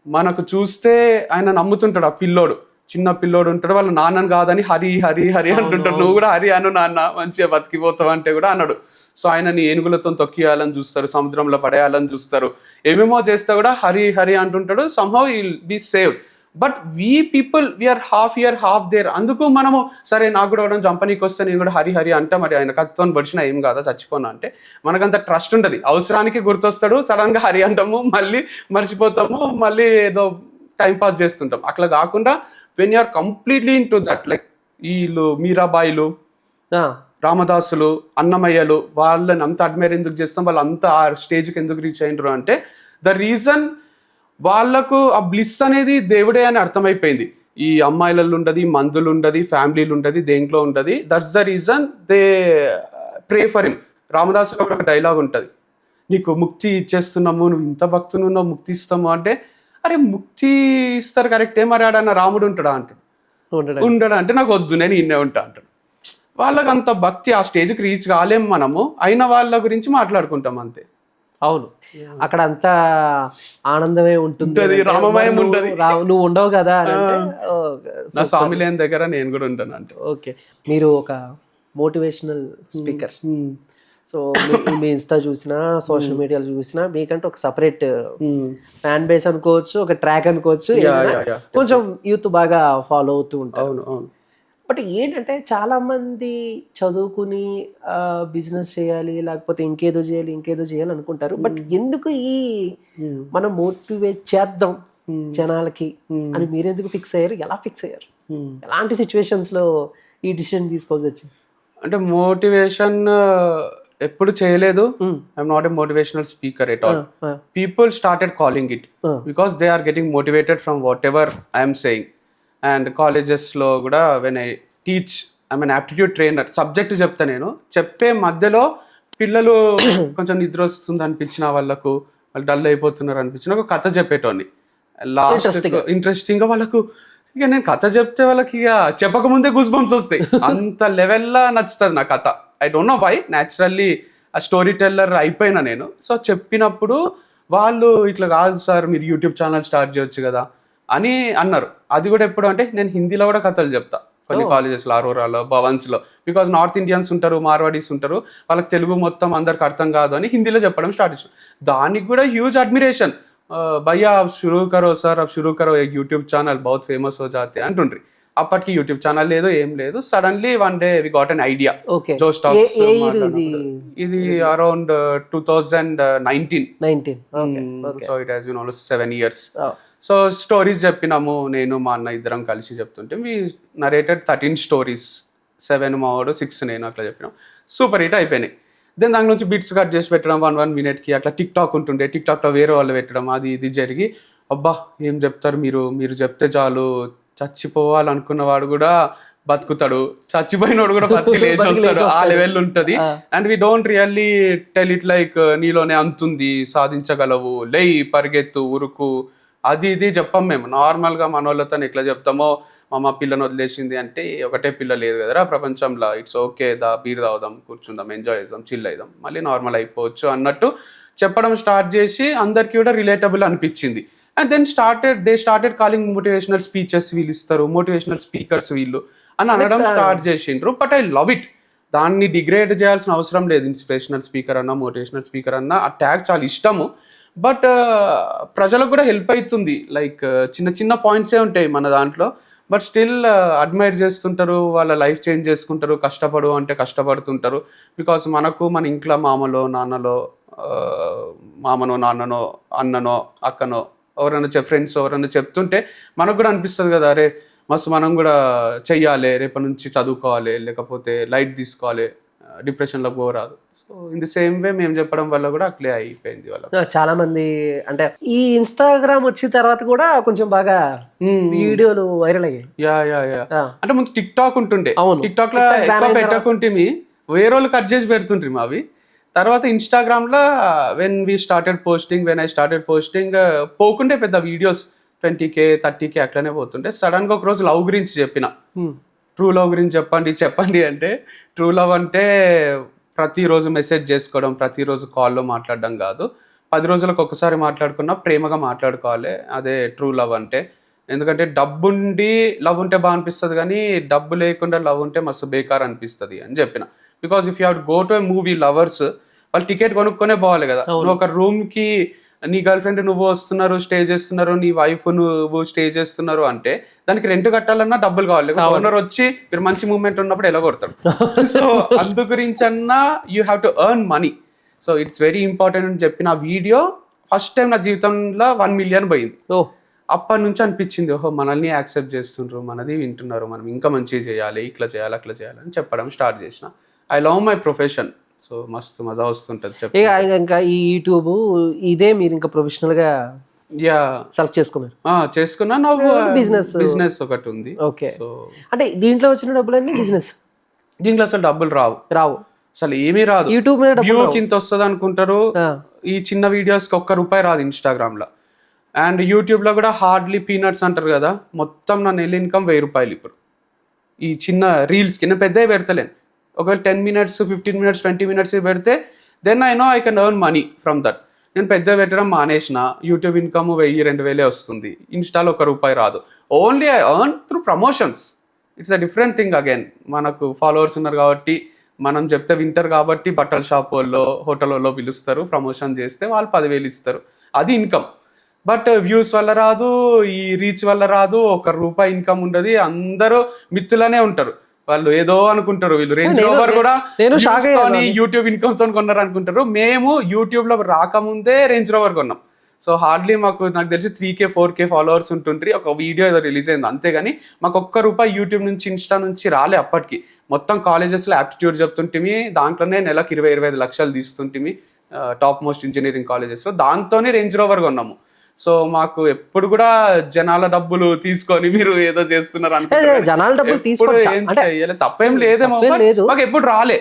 మనకు చూస్తే ఆయన నమ్ముతుంటాడు. ఆ పిల్లోడు, చిన్న పిల్లోడు ఉంటాడు, వాళ్ళ నాన్నని కాదని హరి హరి హరి అంటుంటాడు. నువ్వు కూడా హరి అను నాన్న, మంచిగా బతికిపోతావు అంటే కూడా అన్నాడు. సో ఆయనని ఏనుగులతో తొక్కియాలని చూస్తారు, సముద్రంలో పడేయాలని చూస్తారు, ఏమేమో చేస్తే కూడా హరి హరి అంటుంటాడు. Somehow will be saved. But we people we are half year half there. అందుకు మనము సరే నాకు కూడా ఎవరైనా చంపనీకి వస్తే నేను కూడా హరి హరి అంటే మరి ఆయన కత్తో బడిచినా ఏం కాదా చచ్చిపోనా అంటే మనకంత ట్రస్ట్ ఉండదు. అవసరానికి గుర్తొస్తాడు, సడన్గా హరి అంటాము, మళ్ళీ మర్చిపోతాము, మళ్ళీ ఏదో టైం పాస్ చేస్తుంటాం. అట్లా కాకుండా when you are completely into that, like వీళ్ళు మీరాబాయిలు, రామదాసులు, అన్నమయ్యలు వాళ్ళని అంత అడ్మైర్ ఎందుకు చేస్తాం, వాళ్ళు అంత ఆ స్టేజ్కి ఎందుకు రీచ్ అయినరు అంటే ద రీజన్ వాళ్ళకు ఆ బ్లిస్ అనేది దేవుడే అని అర్థమైపోయింది. ఈ అమ్మాయిలలో ఉండదు, మందులు ఉండదు, ఫ్యామిలీలు ఉండదు, దేంట్లో ఉండదు. That's the reason they pray for him. రామదాసులో ఒక డైలాగ్ ఉంటుంది, నీకు ముక్తి ఇచ్చేస్తున్నాము, నువ్వు ఇంత భక్తులు ఉన్నావు, ముక్తి ఇస్తాము అంటే, అరే ముక్తి ఇస్తారు కరెక్టే, మరి ఆడన్న రాముడు ఉంటాడా అంటాడు. ఉండడా అంటే నాకు వద్దు, నేను ఇన్నే ఉంటా అంటాడు. వాళ్ళకి అంత భక్తి, ఆ స్టేజ్కి రీచ్ కాలేము మనము, అయిన వాళ్ళ గురించి మాట్లాడుకుంటాం అంతే. అవును, అక్కడ అంతా ఆనందమే ఉంటుంది, రామమయం ఉంటుంది. నువ్వు ఉండవు కదా నా స్వామి లేని దగ్గర నేను కూడా ఉంటాను అంటే. ఓకే, మీరు ఒక మోటివేషనల్ స్పీకర్. సో మీ ఇన్స్టా చూసినా, సోషల్ మీడియాలో చూసినా మీకంటే ఒక సపరేట్ ఫ్యాన్ బేస్ అనుకోవచ్చు, ఒక ట్రాక్ అనుకోవచ్చు, కొంచెం యూత్ బాగా ఫాలో అవుతూ ఉంటారు. అవును అవును. బట్ ఏంటంటే చాలా మంది చదువుకుని బిజినెస్ చేయాలి, లేకపోతే ఇంకేదో చేయాలి అనుకుంటారు. బట్ ఎందుకు ఈ మనం మోటివేట్ చేద్దాం జనాలకి అని మీరెందుకు ఫిక్స్ అయ్యారు? ఎలా ఫిక్స్ అయ్యారు? ఎలాంటి సిచ్యువేషన్స్ లో ఈ డిసిషన్ తీసుకోవాల్సి వచ్చింది? అంటే మోటివేషన్ ఎప్పుడు చేయలేదు. I'm not a motivational speaker at all. People started calling it because they are getting motivated from whatever I'm saying. And కాలేజెస్లో కూడా when I teach, I mean aptitude trainer, subject చెప్తా నేను. చెప్పే మధ్యలో పిల్లలు కొంచెం నిద్ర వస్తుంది అనిపించిన వాళ్ళకు, వాళ్ళు డల్ అయిపోతున్నారు అనిపించిన ఒక కథ చెప్పేటోని లాస్ట్ ఇంట్రెస్టింగ్గా వాళ్ళకు. ఇక నేను కథ చెప్తే వాళ్ళకి ఇక చెప్పకముందే గూస్ బంప్స్ వస్తాయి, అంత లెవెల్లో నచ్చుతుంది నా కథ. I don't know why, naturally ఆ స్టోరీ టెల్లర్ అయిపోయినా నేను. సో చెప్పినప్పుడు వాళ్ళు ఇట్లా కాదు సార్, మీరు యూట్యూబ్ ఛానల్ స్టార్ట్ చేయొచ్చు కదా అని అన్నారు. అది కూడా ఎప్పుడు అంటే నేను హిందీలో కూడా కథలు చెప్తా కొన్ని కాలేజెస్లో, అరోరాలో, భవన్స్లో. బికాజ్ నార్త్ ఇండియన్స్ ఉంటారు, మార్వాడీస్ ఉంటారు, వాళ్ళకి తెలుగు మొత్తం అందరికి అర్థం కాదు అని హిందీలో చెప్పడం స్టార్ట్ చేసాం. దానికి కూడా హ్యూజ్ అడ్మిరేషన్, భయ్యా అబ్ शुरू करो सर, अब शुरू करो एक यूट्यूब चैनल, बहुत फेमस हो जाते हैं అంటుండ్రి. అప్పటికి యూట్యూబ్ ఛానల్ లేదు, ఏం లేదు. Suddenly one day we got an idea, Josh talks. ఇది around 2019. So it has been almost 7 years. So stories చెప్పినాము, నేను మా అన్న ఇద్దరం కలిసి చెప్తుంటే వి నరేటెడ్ 13 stories, 7 మా వాడు, 6 నేను, అట్లా చెప్పినాం. సూపర్ హిట్ అయిపోయినాయి. దెన్ దాని నుంచి బిట్స్ కట్ చేసి పెట్టడం 1 minute అట్లా. టిక్టాక్ ఉంటుండే, టిక్టాక్లో వేరే వాళ్ళు పెట్టడం, అది ఇది జరిగి అబ్బా ఏం చెప్తారు మీరు చెప్తే చాలు, చచ్చిపోవాలనుకున్న వాడు కూడా బతుకుతాడు, చచ్చిపోయినోడు కూడా బతికి లేచి వస్తాడు, ఆ లెవెల్ ఉంటుంది. And we don't really tell it like నీలోనే అంతుంది, సాధించగలవు, లేయి పరిగెత్తు, ఉరుకు, అది ఇది చెప్పాం మేము. నార్మల్గా మన వాళ్ళతో ఎట్లా చెప్తామో, మా పిల్లని వదిలేసింది అంటే ఒకటే పిల్ల లేదు కదరా ప్రపంచంలో, ఇట్స్ ఓకే, బీర్ తాగుదాం, కూర్చుందాం, ఎంజాయ్ చేద్దాం, చిల్ అవుదాం, మళ్ళీ నార్మల్ అయిపోవచ్చు అన్నట్టు చెప్పడం స్టార్ట్ చేసి అందరికీ కూడా రిలేటబుల్ అనిపించింది. And then they started calling motivational speeches, వీళ్ళు ఇస్తారు మోటివేషనల్ స్పీకర్స్ వీళ్ళు అని అనడం స్టార్ట్ చేసిండ్రు. But I love it. దాన్ని డిగ్రేడ్ చేయాల్సిన అవసరం లేదు. ఇన్స్పిరేషనల్ స్పీకర్ అన్నా, మోటివేషనల్ స్పీకర్ అన్నా, ఆ ట్యాగ్ చాలా ఇష్టము. బట్ ప్రజలకు కూడా హెల్ప్ అవుతుంది. లైక్ చిన్న చిన్న పాయింట్సే ఉంటాయి మన దాంట్లో, బట్ స్టిల్ అడ్మైర్ చేస్తుంటారు, వాళ్ళ లైఫ్ చేంజ్ చేసుకుంటారు, కష్టపడు అంటే కష్టపడుతుంటారు. బికాస్ మనకు మన ఇంట్లో మామనో నాన్ననో అన్ననో అక్కనో ఎవరైనా ఫ్రెండ్స్ ఎవరైనా చెప్తుంటే మనకు కూడా అనిపిస్తుంది కదా, అరే మస్తు మనం కూడా చెయ్యాలి, రేపటి నుంచి చదువుకోవాలి, లేకపోతే లైట్ తీసుకోవాలి, డిప్రెషన్లో పోరాదు. So in the same way మేము చెప్పడం వల్ల కూడా అట్లే అయిపోయింది వాళ్ళ. చాలా మంది అంటే ఈ ఇన్స్టాగ్రామ్ వచ్చిన తర్వాత కూడా కొంచెం బాగా వీడియోలు వైరల్ అయ్యాయి. యా అంటే ముందు టిక్ టాక్ ఉంటుండే, టిక్ టాక్ లో ఎక్కువ పెట్టకుంటే వేరే వాళ్ళు కట్ చేసి పెడుతుండ్రి అవి. తర్వాత ఇన్స్టాగ్రామ్లో వెన్ ఐ స్టార్టెడ్ పోస్టింగ్ పోకుంటే పెద్ద వీడియోస్ 20K 30K అట్లనే పోతుంటే, సడన్గా ఒక రోజు లవ్ గురించి చెప్పిన, ట్రూ లవ్ గురించి చెప్పండి అంటే, ట్రూ లవ్ అంటే ప్రతిరోజు మెసేజ్ చేసుకోవడం, ప్రతిరోజు కాల్లో మాట్లాడడం కాదు, 10 రోజులకు ఒకసారి మాట్లాడుకున్నా ప్రేమగా మాట్లాడుకోవాలి, అదే ట్రూ లవ్ అంటే. ఎందుకంటే డబ్బుండి లవ్ ఉంటే బాగా అనిపిస్తుంది, కానీ డబ్బు లేకుండా లవ్ ఉంటే మస్తు బేకార్ అనిపిస్తుంది అని చెప్పిన. Because if you have to go to a movie, lovers వాళ్ళు టికెట్ కొనుక్కొనే పోవాలి కదా. నువ్వు ఒక రూమ్కి నీ గర్ల్ ఫ్రెండ్ నువ్వు వస్తున్నారు, స్టే చేస్తున్నారు, నీ వైఫ్ నువ్వు స్టే చేస్తున్నారు అంటే దానికి రెంట్ కట్టాలన్నా డబ్బులు కావాలి. ఓనర్ వచ్చి మీరు మంచి మూమెంట్ ఉన్నప్పుడు ఎలా కొడతాడు. సో అందు గురించి అన్నా you have to earn money. So it's very important అని చెప్పిన వీడియో ఫస్ట్ టైం నా జీవితంలో 1 million పోయింది. అప్పటి నుంచి అనిపించింది, ఓహో మనల్ని యాక్సెప్ట్ చేస్తుండ్రు, మనది వింటున్నారు, మనం ఇంకా మంచిగా చేయాలి, ఇట్లా చేయాలి అట్లా చేయాలి అని చెప్పడం స్టార్ట్ చేసిన. I love my profession. So మస్తు మజా వస్తుంటుంది చెప్పి. ఇంకా ఈ యూట్యూబ్ ఇదే మీరు ఇంకా ప్రొఫెషనల్గా యా సెలెక్ట్ చేసుకున్నారు. చేసుకున్నా. బిజినెస్ ఒకటి ఉంది. ఓకే. సో అంటే దీంట్లో వచ్చిన డబ్బులన్నీ బిజినెస్, దీంట్లో అసలు డబ్బులు రావు, అసలు ఏమీ రాదు. యూట్యూబ్ మీద వ్యూకి ఇంత వస్తుంది అనుకుంటారు, ఈ చిన్న వీడియోస్కి ₹1 రాదు ఇన్స్టాగ్రామ్లో. అండ్ యూట్యూబ్లో కూడా హార్డ్లీ పీనట్స్ అంటారు కదా, మొత్తం నా నెల ఇన్కమ్ ₹1000 ఇప్పుడు ఈ చిన్న రీల్స్కి. నేను పెద్దవి పెడతలేను, ఒకవేళ 10 minutes 15 minutes 20 minutes పెడితే then I know I can earn money from that. నేను పెద్ద పెట్టడం మానేసిన, యూట్యూబ్ ఇన్కమ్ 1000-2000 వస్తుంది, ఇన్స్టాలో ₹1 రాదు. Only I earn through promotions. It's a different thing again. మనకు ఫాలోవర్స్ ఉన్నారు కాబట్టి, మనం చెప్తే వింటారు కాబట్టి, బట్టల షాప్ వాళ్ళు హోటల్ వాళ్ళు పిలుస్తారు, ప్రమోషన్ చేస్తే వాళ్ళు 10,000 ఇస్తారు, అది ఇన్కమ్. బట్ వ్యూస్ వల్ల రాదు, ఈ రీచ్ వల్ల రాదు, ₹1 ఇన్కమ్ ఉండదు. అందరూ మిత్తులనే ఉంటారు, వాళ్ళు ఏదో అనుకుంటారు, వీళ్ళు రేంజ్ రోవర్ కూడా యూట్యూబ్ ఇన్కమ్ తో కొన్నారు అనుకుంటారు. మేము యూట్యూబ్ లో రాకముందే రేంజ్ రోవర్ కొన్నాం. సో హార్డ్లీ నాకు తెలిసి 3K 4K ఫాలోవర్స్ ఉంటుండ్రి, ఒక వీడియో ఏదో రిలీజ్ అయింది అంతేగాని మాకు ₹1 యూట్యూబ్ నుంచి ఇన్స్టా నుంచి రాలే అప్పటికి. మొత్తం కాలేజెస్లో యాప్టిట్యూడ్ చెప్తుంటిమి, దాంట్లోనే నెలకు 20-25 లక్షలు తీస్తుంటిమి టాప్ మోస్ట్ ఇంజనీరింగ్ కాలేజెస్లో, దాంతోనే రేంజ్ రోవర్ కొన్నాము. సో మాకు ఎప్పుడు కూడా జనాల డబ్బులు తీసుకొని మీరు ఏదో చేస్తున్నారు అనుకుంటున్నారు, జనాల డబ్బులు తీసుకొని ఏం చెయ్యాలి, తప్పేం లేదేమో. మాకు ఎప్పుడు రాలే,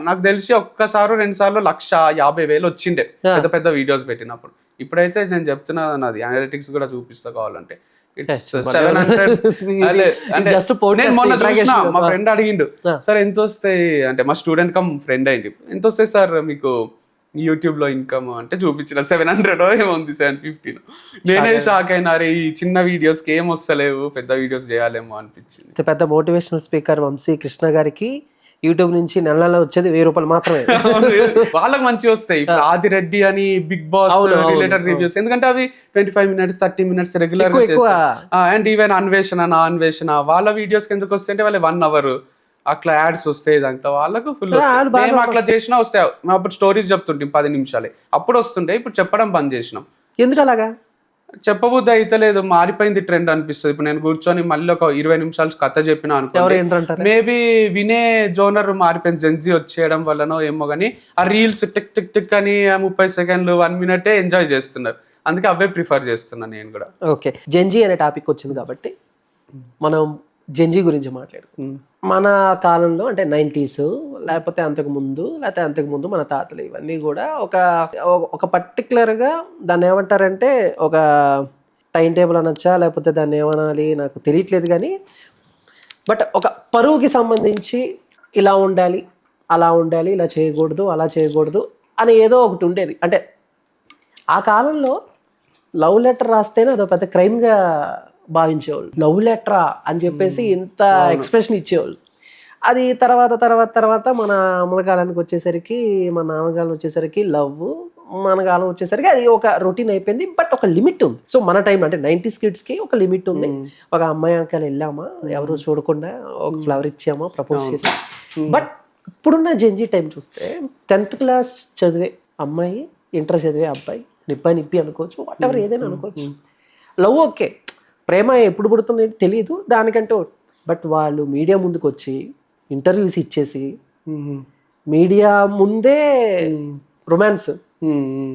నాకు తెలిసి 1-2 సార్లు 1,50,000 వచ్చిండే పెద్ద పెద్ద వీడియోస్ పెట్టినప్పుడు. ఇప్పుడైతే నేను చెప్తున్నా, నాది అనలిటిక్స్ కూడా చూపిస్తా కావాలంటే, ఇట్స్ 700. అంటే నేను మొన్న చూసిన, మా ఫ్రెండ్ అడిగిండు, సార్ ఎంత వస్తాయి అంటే, మా స్టూడెంట్ కమ్ ఫ్రెండ్ అయింది, ఎంత వస్తాయి సార్ మీకు యూట్యూబ్ లో ఇన్కమ్ అంటే చూపించిన 700 ఏముంది 750. నేనే షాక్ అయినా, ఈ చిన్న వీడియోస్ కి ఏం వస్తలేవు, పెద్ద వీడియోస్ చేయాలేమో అనిపించింది. పెద్ద మోటివేషనల్ స్పీకర్ వంశీ కృష్ణ గారికి యూట్యూబ్ నుంచి నెల వచ్చేది ₹1000 మాత్రమే. వాళ్ళకి మంచిగా వస్తాయి. ఆదిరెడ్డి అని బిగ్ బాస్ రిలేటెడ్ రివ్యూస్, ఎందుకంటే అవి 25 minutes 30 minutes రెగ్యులర్ గా చేస్తారు. అండ్ ఈవెన్ అన్వేషణ వాళ్ళ వీడియోస్ ఎందుకు వస్తాయి అంటే, వాళ్ళ 1 hour అట్లా యాడ్స్ వస్తాయి, దాంట్లో వాళ్ళకు ఫుల్ వస్తాయి. మేము అట్లా చేసినా వస్తాయి. మేము అప్పుడు స్టోరీస్ చెప్తుంటాం 10 నిమిషాలే, అప్పుడు వస్తుంటాయి, ఇప్పుడు చెప్పడం బంద్ చేసినాం. ఎందుకు అలాగా? చెప్పబుద్ధి అయితే లేదు, మారిపోయింది ట్రెండ్ అనిపిస్తుంది. ఇప్పుడు నేను కూర్చొని మళ్ళీ ఒక 20 నిమిషాలు కథ చెప్పిన అనుకో, మేబీ వినే జోనర్ మారిపోయింది, జెన్జీ వచ్చేయడం వల్లనో ఏమో కానీ, ఆ రీల్స్ టిక్ టిక్ టిక్ అని 30 seconds 1 minute ఎంజాయ్ చేస్తున్నారు, అందుకే అవే ప్రిఫర్ చేస్తున్నాను నేను కూడా. ఓకే, జెన్జీ అనే టాపిక్ వచ్చింది కాబట్టి మనం జెన్జీ గురించి మాట్లాడుకుందాం. మన కాలంలో అంటే 90s, లేకపోతే అంతకుముందు మన తాతలు, ఇవన్నీ కూడా ఒక పర్టికులర్గా దాన్ని ఏమంటారంటే, ఒక టైం టేబుల్ అనొచ్చా, లేకపోతే దాన్ని ఏమనాలి నాకు తెలియట్లేదు కానీ, బట్ ఒక పరువుకి సంబంధించి ఇలా ఉండాలి, అలా ఉండాలి, ఇలా చేయకూడదు, అలా చేయకూడదు అని ఏదో ఒకటి ఉండేది. అంటే ఆ కాలంలో లవ్ లెటర్ రాస్తేనే అదొక పెద్ద క్రైమ్గా భావించేవాళ్ళు. లవ్ లెటరా అని చెప్పేసి ఇంత ఎక్స్ప్రెషన్ ఇచ్చేవాళ్ళు. అది తర్వాత మన కాలానికి వచ్చేసరికి, మన నాన్నకాలం వచ్చేసరికి లవ్, మన కాలం వచ్చేసరికి అది ఒక రొటీన్ అయిపోయింది. బట్ ఒక లిమిట్ ఉంది. సో మన టైం అంటే 90s కిడ్స్కి ఒక లిమిట్ ఉంది. ఒక అమ్మాయి అంకల్ వెళ్ళామా, ఎవరు చూడకుండా ఒక ఫ్లవర్ ఇచ్చామా, ప్రపోజ్ చేసి. బట్ ఇప్పుడున్న జెన్జీ టైం చూస్తే 10th class చదివే అమ్మాయి, ఇంటర్ చదివే అబ్బాయి, నిప్పి అనుకోవచ్చు, వాట్ ఎవర్ ఏదైనా అనుకోవచ్చు. లవ్ ఓకే, ప్రేమ ఎప్పుడు పుడుతుంది తెలియదు దానికంటే. బట్ వాళ్ళు మీడియా ముందుకు వచ్చి ఇంటర్వ్యూస్ ఇచ్చేసి, మీడియా ముందే రొమాన్స్,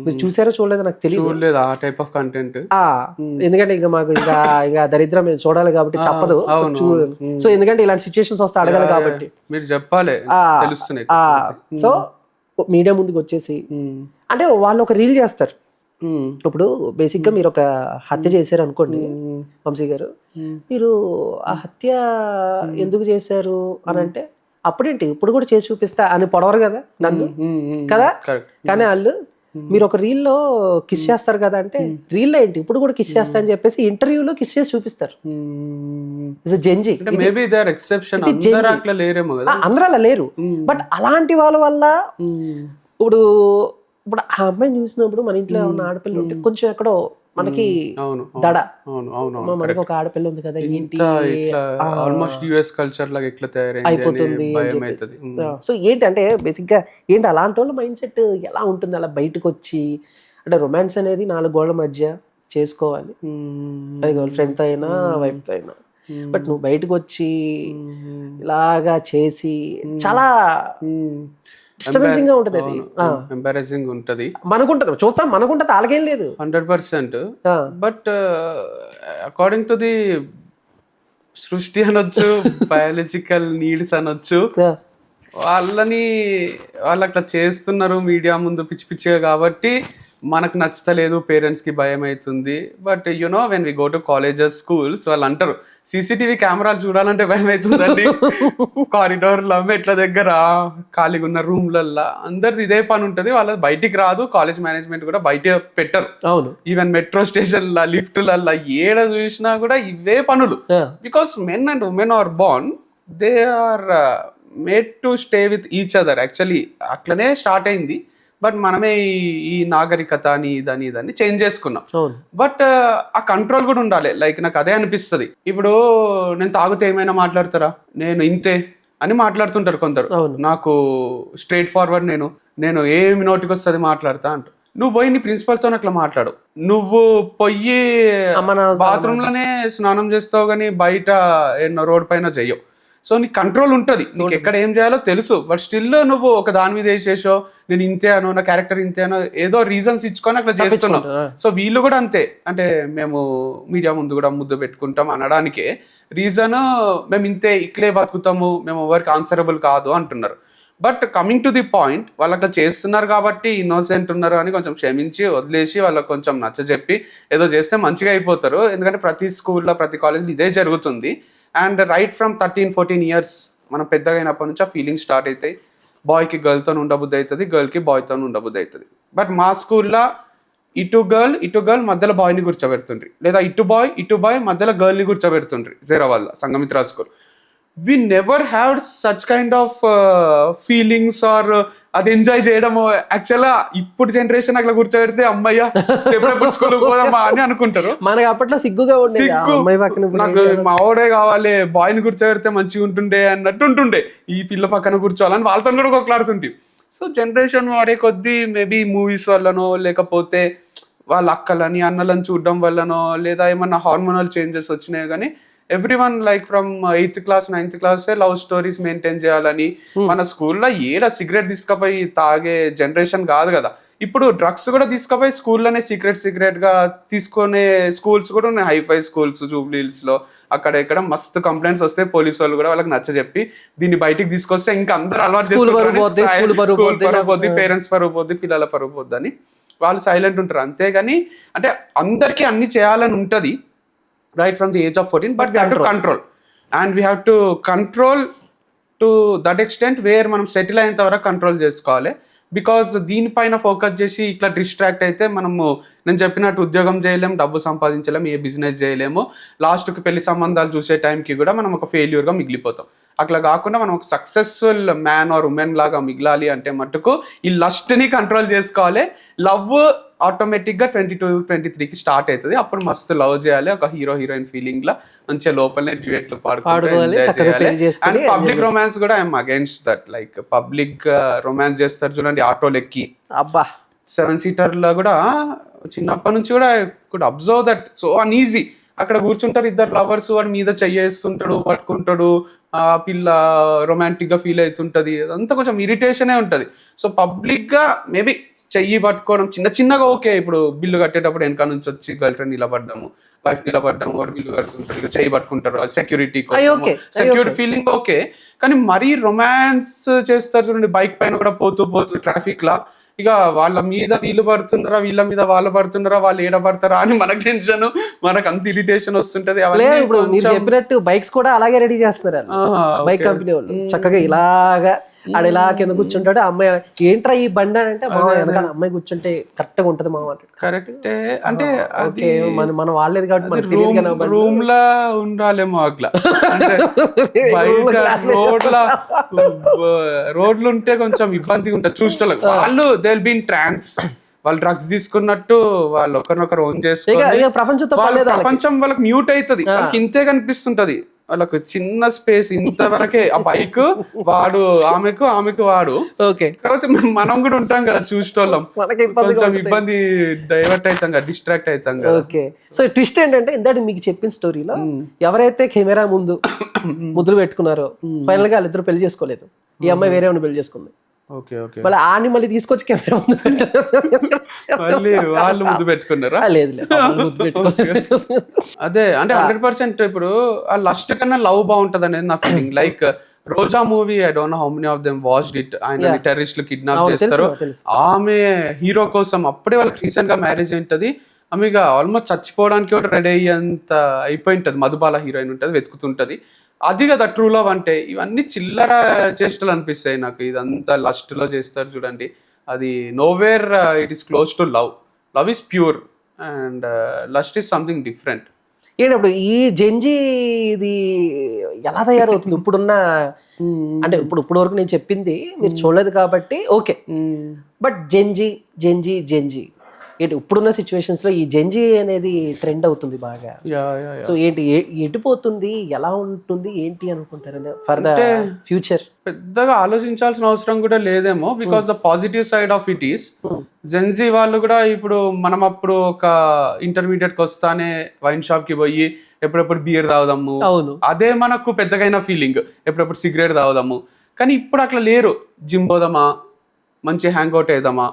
మీరు చూసారో చూడలేదో నాకు తెలియదు, ఆ టైప్ ఆఫ్ కంటెంట్. ఎందుకంటే ఇక మాకు ఇక దరిద్రం మేము చూడాలి కాబట్టి తప్పదు. సో ఎందుకంటే ఇలాంటి సిచ్యువేషన్స్ వస్తే అడగాలి కాబట్టి మీరు చెప్పాలి, తెలుస్తున్నాయి. సో మీడియా ముందుకు వచ్చేసి, అంటే వాళ్ళు ఒక రీల్ చేస్తారు. ఇప్పుడు బేసిక్గా మీరు ఒక హత్య చేశారు అనుకోండి వంశీ గారు, మీరు ఆ హత్య ఎందుకు చేశారు అని అంటే, అప్పుడేంటి ఇప్పుడు కూడా చేసి చూపిస్తా అని పొడవరు కదా నన్ను కదా. కానీ వాళ్ళు మీరు ఒక రీల్లో కిస్ చేస్తారు కదా అంటే, రీల్లో ఏంటి ఇప్పుడు కూడా కిస్ చేస్తా అని చెప్పేసి ఇంటర్వ్యూలో కిస్ చేసి చూపిస్తారు. జెన్జీ అందరూ అలా లేరు. బట్ అలాంటి వాళ్ళ వల్ల ఇప్పుడు ఆ అమ్మాయిని చూసినప్పుడు మన ఇంట్లో ఉన్న ఆడపిల్ల ఉంటే కొంచెం ఎక్కడో మనకి దడ, మనకి ఒక ఆడపిల్ల ఉంది కదా ఏంటి అయిపోతుంది. సో ఏంటి అంటే బేసిక్గా ఏంటి అలాంటి వాళ్ళ మైండ్ సెట్ ఎలా ఉంటుంది, అలా బయటకు వచ్చి అంటే రొమాన్స్ అనేది 4 గోళ్ల మధ్య చేసుకోవాలి, అది గర్ల్ ఫ్రెండ్తో అయినా వైఫ్తో అయినా. బట్ నువ్వు బయటకు వచ్చి ఇలాగా చేసి చాలా డిస్టర్బెన్సింగ్ గా ఉంటది. అది ఎంబారసింగ్ ఉంటది, మనకుంటది, చూస్తాం మనకుంటది, వాళ్ళకేం లేదు 100%. బట్ అకార్డింగ్ టు ది సృష్టి అనొచ్చు, బయాలజికల్ నీడ్స్ అనొచ్చు, వాళ్ళు అట్లా చేస్తున్నారు మీడియా ముందు పిచ్చి పిచ్చిగా, కాబట్టి మనకు నచ్చలేదు, పేరెంట్స్కి భయం అవుతుంది. But you know when we go to colleges, schools, వాళ్ళు అంటారు సీసీటీవీ కెమెరాలు చూడాలంటే భయం అవుతుందండి. కారిడార్లో, మెట్ల దగ్గర, ఖాళీగా ఉన్న రూమ్లల్లో అందరిది ఇదే పని ఉంటుంది. వాళ్ళది బయటికి రాదు, కాలేజ్ మేనేజ్మెంట్ కూడా బయట పెట్టరు. అవును, ఈవెన్ మెట్రో స్టేషన్ల, లిఫ్ట్లల్లో ఏడ చూసినా కూడా ఇవే పనులు. Because men and women are born, they are made to stay with each other. Actually అట్లనే స్టార్ట్ అయింది. బట్ మనమే ఈ నాగరికత అని ఇదని చేంజ్ చేసుకున్నాం. బట్ ఆ కంట్రోల్ కూడా ఉండాలి. లైక్ నాకు అదే అనిపిస్తుంది. ఇప్పుడు నేను తాగితే ఏమైనా మాట్లాడతారా, నేను ఇంతే అని మాట్లాడుతుంటారు కొందరు. నాకు స్ట్రైట్ ఫార్వర్డ్, నేను ఏమి నోటికి వస్తుంది మాట్లాడతా అంట. నువ్వు పోయి నీ ప్రిన్సిపల్తో అట్లా మాట్లాడు. నువ్వు పోయి బాత్రూంలోనే స్నానం చేస్తావు కానీ బయట రోడ్ పైన చెయ్యవు. సో నీకు కంట్రోల్ ఉంటుంది, నీకు ఎక్కడ ఏం చేయాలో తెలుసు. బట్ స్టిల్ నువ్వు ఒక దాని మీద వేసేసో, నేను ఇంతే అనో, నా క్యారెక్టర్ ఇంతే అనో, ఏదో రీజన్స్ ఇచ్చుకొని అట్లా చేస్తున్నావు. సో వీళ్ళు కూడా అంతే. అంటే మేము మీడియా ముందు కూడా ముద్దు పెట్టుకుంటాం అనడానికే రీజన్, మేము ఇంతే, ఇట్లే బతుకుతాము, మేము ఎవరికి ఆన్సరబుల్ కాదు అంటున్నారు. But coming to the point, వాళ్ళు అట్లా చేస్తున్నారు కాబట్టి ఇన్నోసెంట్ ఉన్నారు అని కొంచెం క్షమించి వదిలేసి వాళ్ళకి కొంచెం నచ్చజెప్పి ఏదో చేస్తే మంచిగా అయిపోతారు. ఎందుకంటే ప్రతి స్కూల్లో, ప్రతి కాలేజ్లో ఇదే జరుగుతుంది. అండ్ రైట్ ఫ్రమ్ 13-14 years మనం పెద్దగా అయినప్పటి నుంచి ఆ ఫీలింగ్ స్టార్ట్ అవుతాయి. బాయ్కి గర్ల్తో ఉండబుద్ధి అవుతుంది, గర్ల్కి బాయ్తో ఉండబుద్ధి అవుతుంది. బట్ మా స్కూల్లో ఇటు గర్ల్ మధ్యలో బాయ్ని కూర్చోబెడుతుండ్రి, లేదా ఇటు బాయ్ మధ్యలో గర్ల్ని కూర్చోబెడుతుండ్రి. జీరావాళ్ళ Sanghamitra school. we never had such kind of feelings or అది ఎంజాయ్ చేయడము. యాక్చువల్గా ఇప్పుడు జనరేషన్ అట్లా కూర్చోబెడితే అమ్మయ్య స్కూల్ పోదామా అని అనుకుంటారు. మనకి అప్పట్లో సిగ్గుగా నాకు మా ఓడే కావాలి, బాయ్ని కూర్చోబెడితే మంచిగా ఉంటుండే అన్నట్టు ఉంటుండే. ఈ పిల్ల పక్కన కూర్చోవాలని వాళ్ళతో కూడా కొట్లాడుతుంటే. సో జనరేషన్ మారే కొద్దీ మేబీ మూవీస్ వల్లనో, లేకపోతే వాళ్ళ అక్కలని అన్నలను చూడడం వల్లనో, లేదా ఏమన్నా హార్మోనల్ చేంజెస్ వచ్చినాయి కానీ everyone like from 8th class 9th class love stories maintain చేయాలని. మన స్కూల్లో ఏడా సిగరెట్ తీసుకుపోయి తాగే జనరేషన్ కాదు కదా. ఇప్పుడు డ్రగ్స్ కూడా తీసుకుపోయి స్కూల్లోనే సీక్రెట్ గా తీసుకునే స్కూల్స్ కూడా ఉన్నాయి. హైఫై స్కూల్స్ జూబ్లీ హిల్స్ లో అక్కడ ఇక్కడ మస్తు కంప్లైంట్స్ వస్తే పోలీసు వాళ్ళు కూడా వాళ్ళకి నచ్చజెప్పి దీన్ని బయటికి తీసుకొస్తే ఇంకా అందరూ అలవాటు చేసుకుంటారు. స్కూల్ పరువు పోద్ది, పేరెంట్స్ పరువు పోద్ది, పిల్లల పరువు పోద్ది అని వాళ్ళు సైలెంట్ ఉంటారు. అంతేగాని అంటే అందరికీ అన్ని చేయాలని ఉంటుంది right from the age of 14, but we have to control, and we have to control to that extent where మనం సెటిల్ అయినంత వరకు కంట్రోల్ చేసుకోవాలి. బికాజ్ దీనిపైన ఫోకస్ చేసి ఇట్లా డిస్ట్రాక్ట్ అయితే మనము, నేను చెప్పినట్టు ఉద్యోగం చేయలేము, డబ్బు సంపాదించలేము, ఏ బిజినెస్ చేయలేము, లాస్ట్కి పెళ్లి సంబంధాలు చూసే టైంకి కూడా మనం ఒక ఫెయిల్యూర్గా మిగిలిపోతాం. అట్లా కాకుండా మనం ఒక సక్సెస్ఫుల్ మ్యాన్ ఆర్ ఉమెన్ లాగా మిగలాలి అంటే మట్టుకు ఈ లస్ట్ని కంట్రోల్ చేసుకోవాలి. లవ్ ఆటోమేటిక్గా 22-23కి స్టార్ట్ అవుతుంది. అప్పుడు మస్తు లవ్ చేయాలి, ఒక హీరోయిన్ ఫీలింగ్ లా మంచిగా లోపలనే డ్యూయెట్లు పాడుకోవాలి. అండ్ పబ్లిక్ రొమాన్స్ కూడా I'm against that. Like public romance చేస్తారు చూడండి, ఆటోలు ఎక్కి, అబ్బా 7-seater లో కూడా చిన్నప్పటి నుంచి కూడా could observe that so uneasy. అక్కడ కూర్చుంటారు ఇద్దరు లవర్స్, వాడి మీద చెయ్యేస్తుంటాడు, పట్టుకుంటాడు, ఆ పిల్ల రొమాంటిక్ గా ఫీల్ అవుతుంటది, అదంతా కొంచెం ఇరిటేషనే ఉంటది. సో పబ్లిక్ గా మేబీ చెయ్యి పట్టుకోవడం చిన్నగా ఓకే. ఇప్పుడు బిల్లు కట్టేటప్పుడు వెనక నుంచి వచ్చి గర్ల్ ఫ్రెండ్ నిలబడ్డాము, వైఫ్ నిలబడ్డాము, వాడు బిల్లు కడుతుంటాడు, చెయ్యి పట్టుకుంటారు, సెక్యూరిటీ సెక్యూరిటీ ఫీలింగ్ ఓకే. కానీ మరీ రొమాన్స్ చేస్తారు చూడండి, బైక్ పైన కూడా పోతూ ట్రాఫిక్ లా, ఇక వాళ్ళ మీద వీళ్ళు పడుతున్నారా, వీళ్ళ మీద వాళ్ళు పడుతున్నారా, వాళ్ళు ఏడ పడతారా అని మనకు టెన్షన్, మనకు అంత ఇరిటేషన్ వస్తుంటది. ఇప్పుడు మీరు చెప్పినట్టు బైక్స్ కూడా అలాగే రెడీ చేస్తున్నారు బైక్ కంపెనీ వాళ్ళు. చక్కగా ఇలాగా ఆడ ఇలా కింద కూర్చుంటాడు, అమ్మాయి ఏంట్రా ఈ బండి అంటే, మా వెనకాల అమ్మాయి కూర్చుంటే కరెక్ట్ గా ఉంటది మామ అంటే. కరెక్టే అంటే ఓకే, మనం వాడలేదు కాబట్టి రూమ్ లా ఉండాలేమో అట్లా. బయట రోడ్లు ఉంటే కొంచెం ఇబ్బందిగా ఉంటుంది చూసిన వాళ్ళు. దే విల్ బి ఇన్ ట్రాన్స్, వాళ్ళు డ్రగ్స్ తీసుకున్నట్టు వాళ్ళు ఒకరినొకరు ఓన్ చేసుకొని ప్రపంచం వాళ్ళకి మ్యూట్ అవుతుంది, వాళ్ళకి ఇంతే కనిపిస్తుంటది. వాళ్ళకు చిన్న స్పేస్ ఇంతవరకే, ఆ బైక్ వాడు ఆమెకు వాడు. ఓకే, కాకపోతే మనం కూడా ఉంటాం కదా చూసేటోళ్ళం, మనకి కొంచెం ఇబ్బంది, డైవర్ట్ అవుతాం కదా, డిస్ట్రాక్ట్ అవుతాం కదా. ఓకే. సో ట్విస్ట్ ఏంటంటే ఇందాక మీకు చెప్పిన స్టోరీలో ఎవరైతే కెమెరా ముందు ముద్దులు పెట్టుకున్నారో ఫైనల్ గా వాళ్ళిద్దరు పెళ్లి చేసుకోలేదు, ఈ అమ్మాయి వేరే పెళ్లి చేసుకుంది. ఓకే ఓకే, మళ్ళీ ఆని మళ్ళీ తీసుకొచ్చి కెమెరా ముందు మళ్ళీ వాళ్ళు ముద్దు పెట్టుకున్నారా? లేదు లేదు, వాళ్ళు ముద్దు పెట్టుకోలేదు. అదే అంటే 100% ఇప్పుడు ఆ లస్ట్ కన్నా లవ్ బాగుంటది అనేది నా feeling. Like Roja movie, I don't know how many of them watched it. ఆయన టెర్రరిస్టులు కిడ్నాప్ చేస్తారు, ఆమె హీరో కోసం అప్పుడే వాళ్ళకి రీసెంట్ గా మ్యారేజ్ అయింటది, ఆమె ఇక ఆల్మోస్ట్ చచ్చిపోవడానికి కూడా రెడీ అయ్యేంత అయిపోయి ఉంటది, మధుబాల హీరోయిన్ ఉంటది, వెతుకుతుంటది. అది కదా ట్రూ లవ్ అంటే. ఇవన్నీ చిల్లర చేష్టలు అనిపిస్తాయి నాకు, ఇదంతా లస్ట్ లో చేస్తారు చూడండి, అది nowhere it is close to love. Love is pure and lust is something different. ఏంటప్పుడు ఈ జెంజీ ఇది ఎలా తయారవుతుంది ఇప్పుడున్న, అంటే ఇప్పుడు వరకు నేను చెప్పింది మీరు చూడలేదు కాబట్టి okay, but Gen Z Gen Z Gen Z ఏంటి ఇప్పుడున్న సిచ్యువేషన్స్ లో ఈ జెంజీ అనేది ట్రెండ్ అవుతుంది బాగా. సో ఏంటి ఎటుపోతుంది, ఎలా ఉంటుంది ఏంటి అనుకుంటారు ఫర్ ద ఫ్యూచర్? పెద్దగా ఆలోచించాల్సిన అవసరం కూడా లేదేమో, because the positive side of it is Gen Z వాళ్ళు కూడా ఇప్పుడు మనం అప్పుడు ఒక ఇంటర్మీడియట్ కి వస్తానే వైన్ షాప్ కి పోయి ఎప్పుడెప్పుడు బియర్ తాగుదాము, అదే మనకు పెద్దగైన ఫీలింగ్, ఎప్పుడెప్పుడు సిగరెట్ తాగుదాము. కానీ ఇప్పుడు అట్లా లేరు, జిమ్ పోదామా, మంచి హ్యాంగ్ అవుట్ అవుదామా,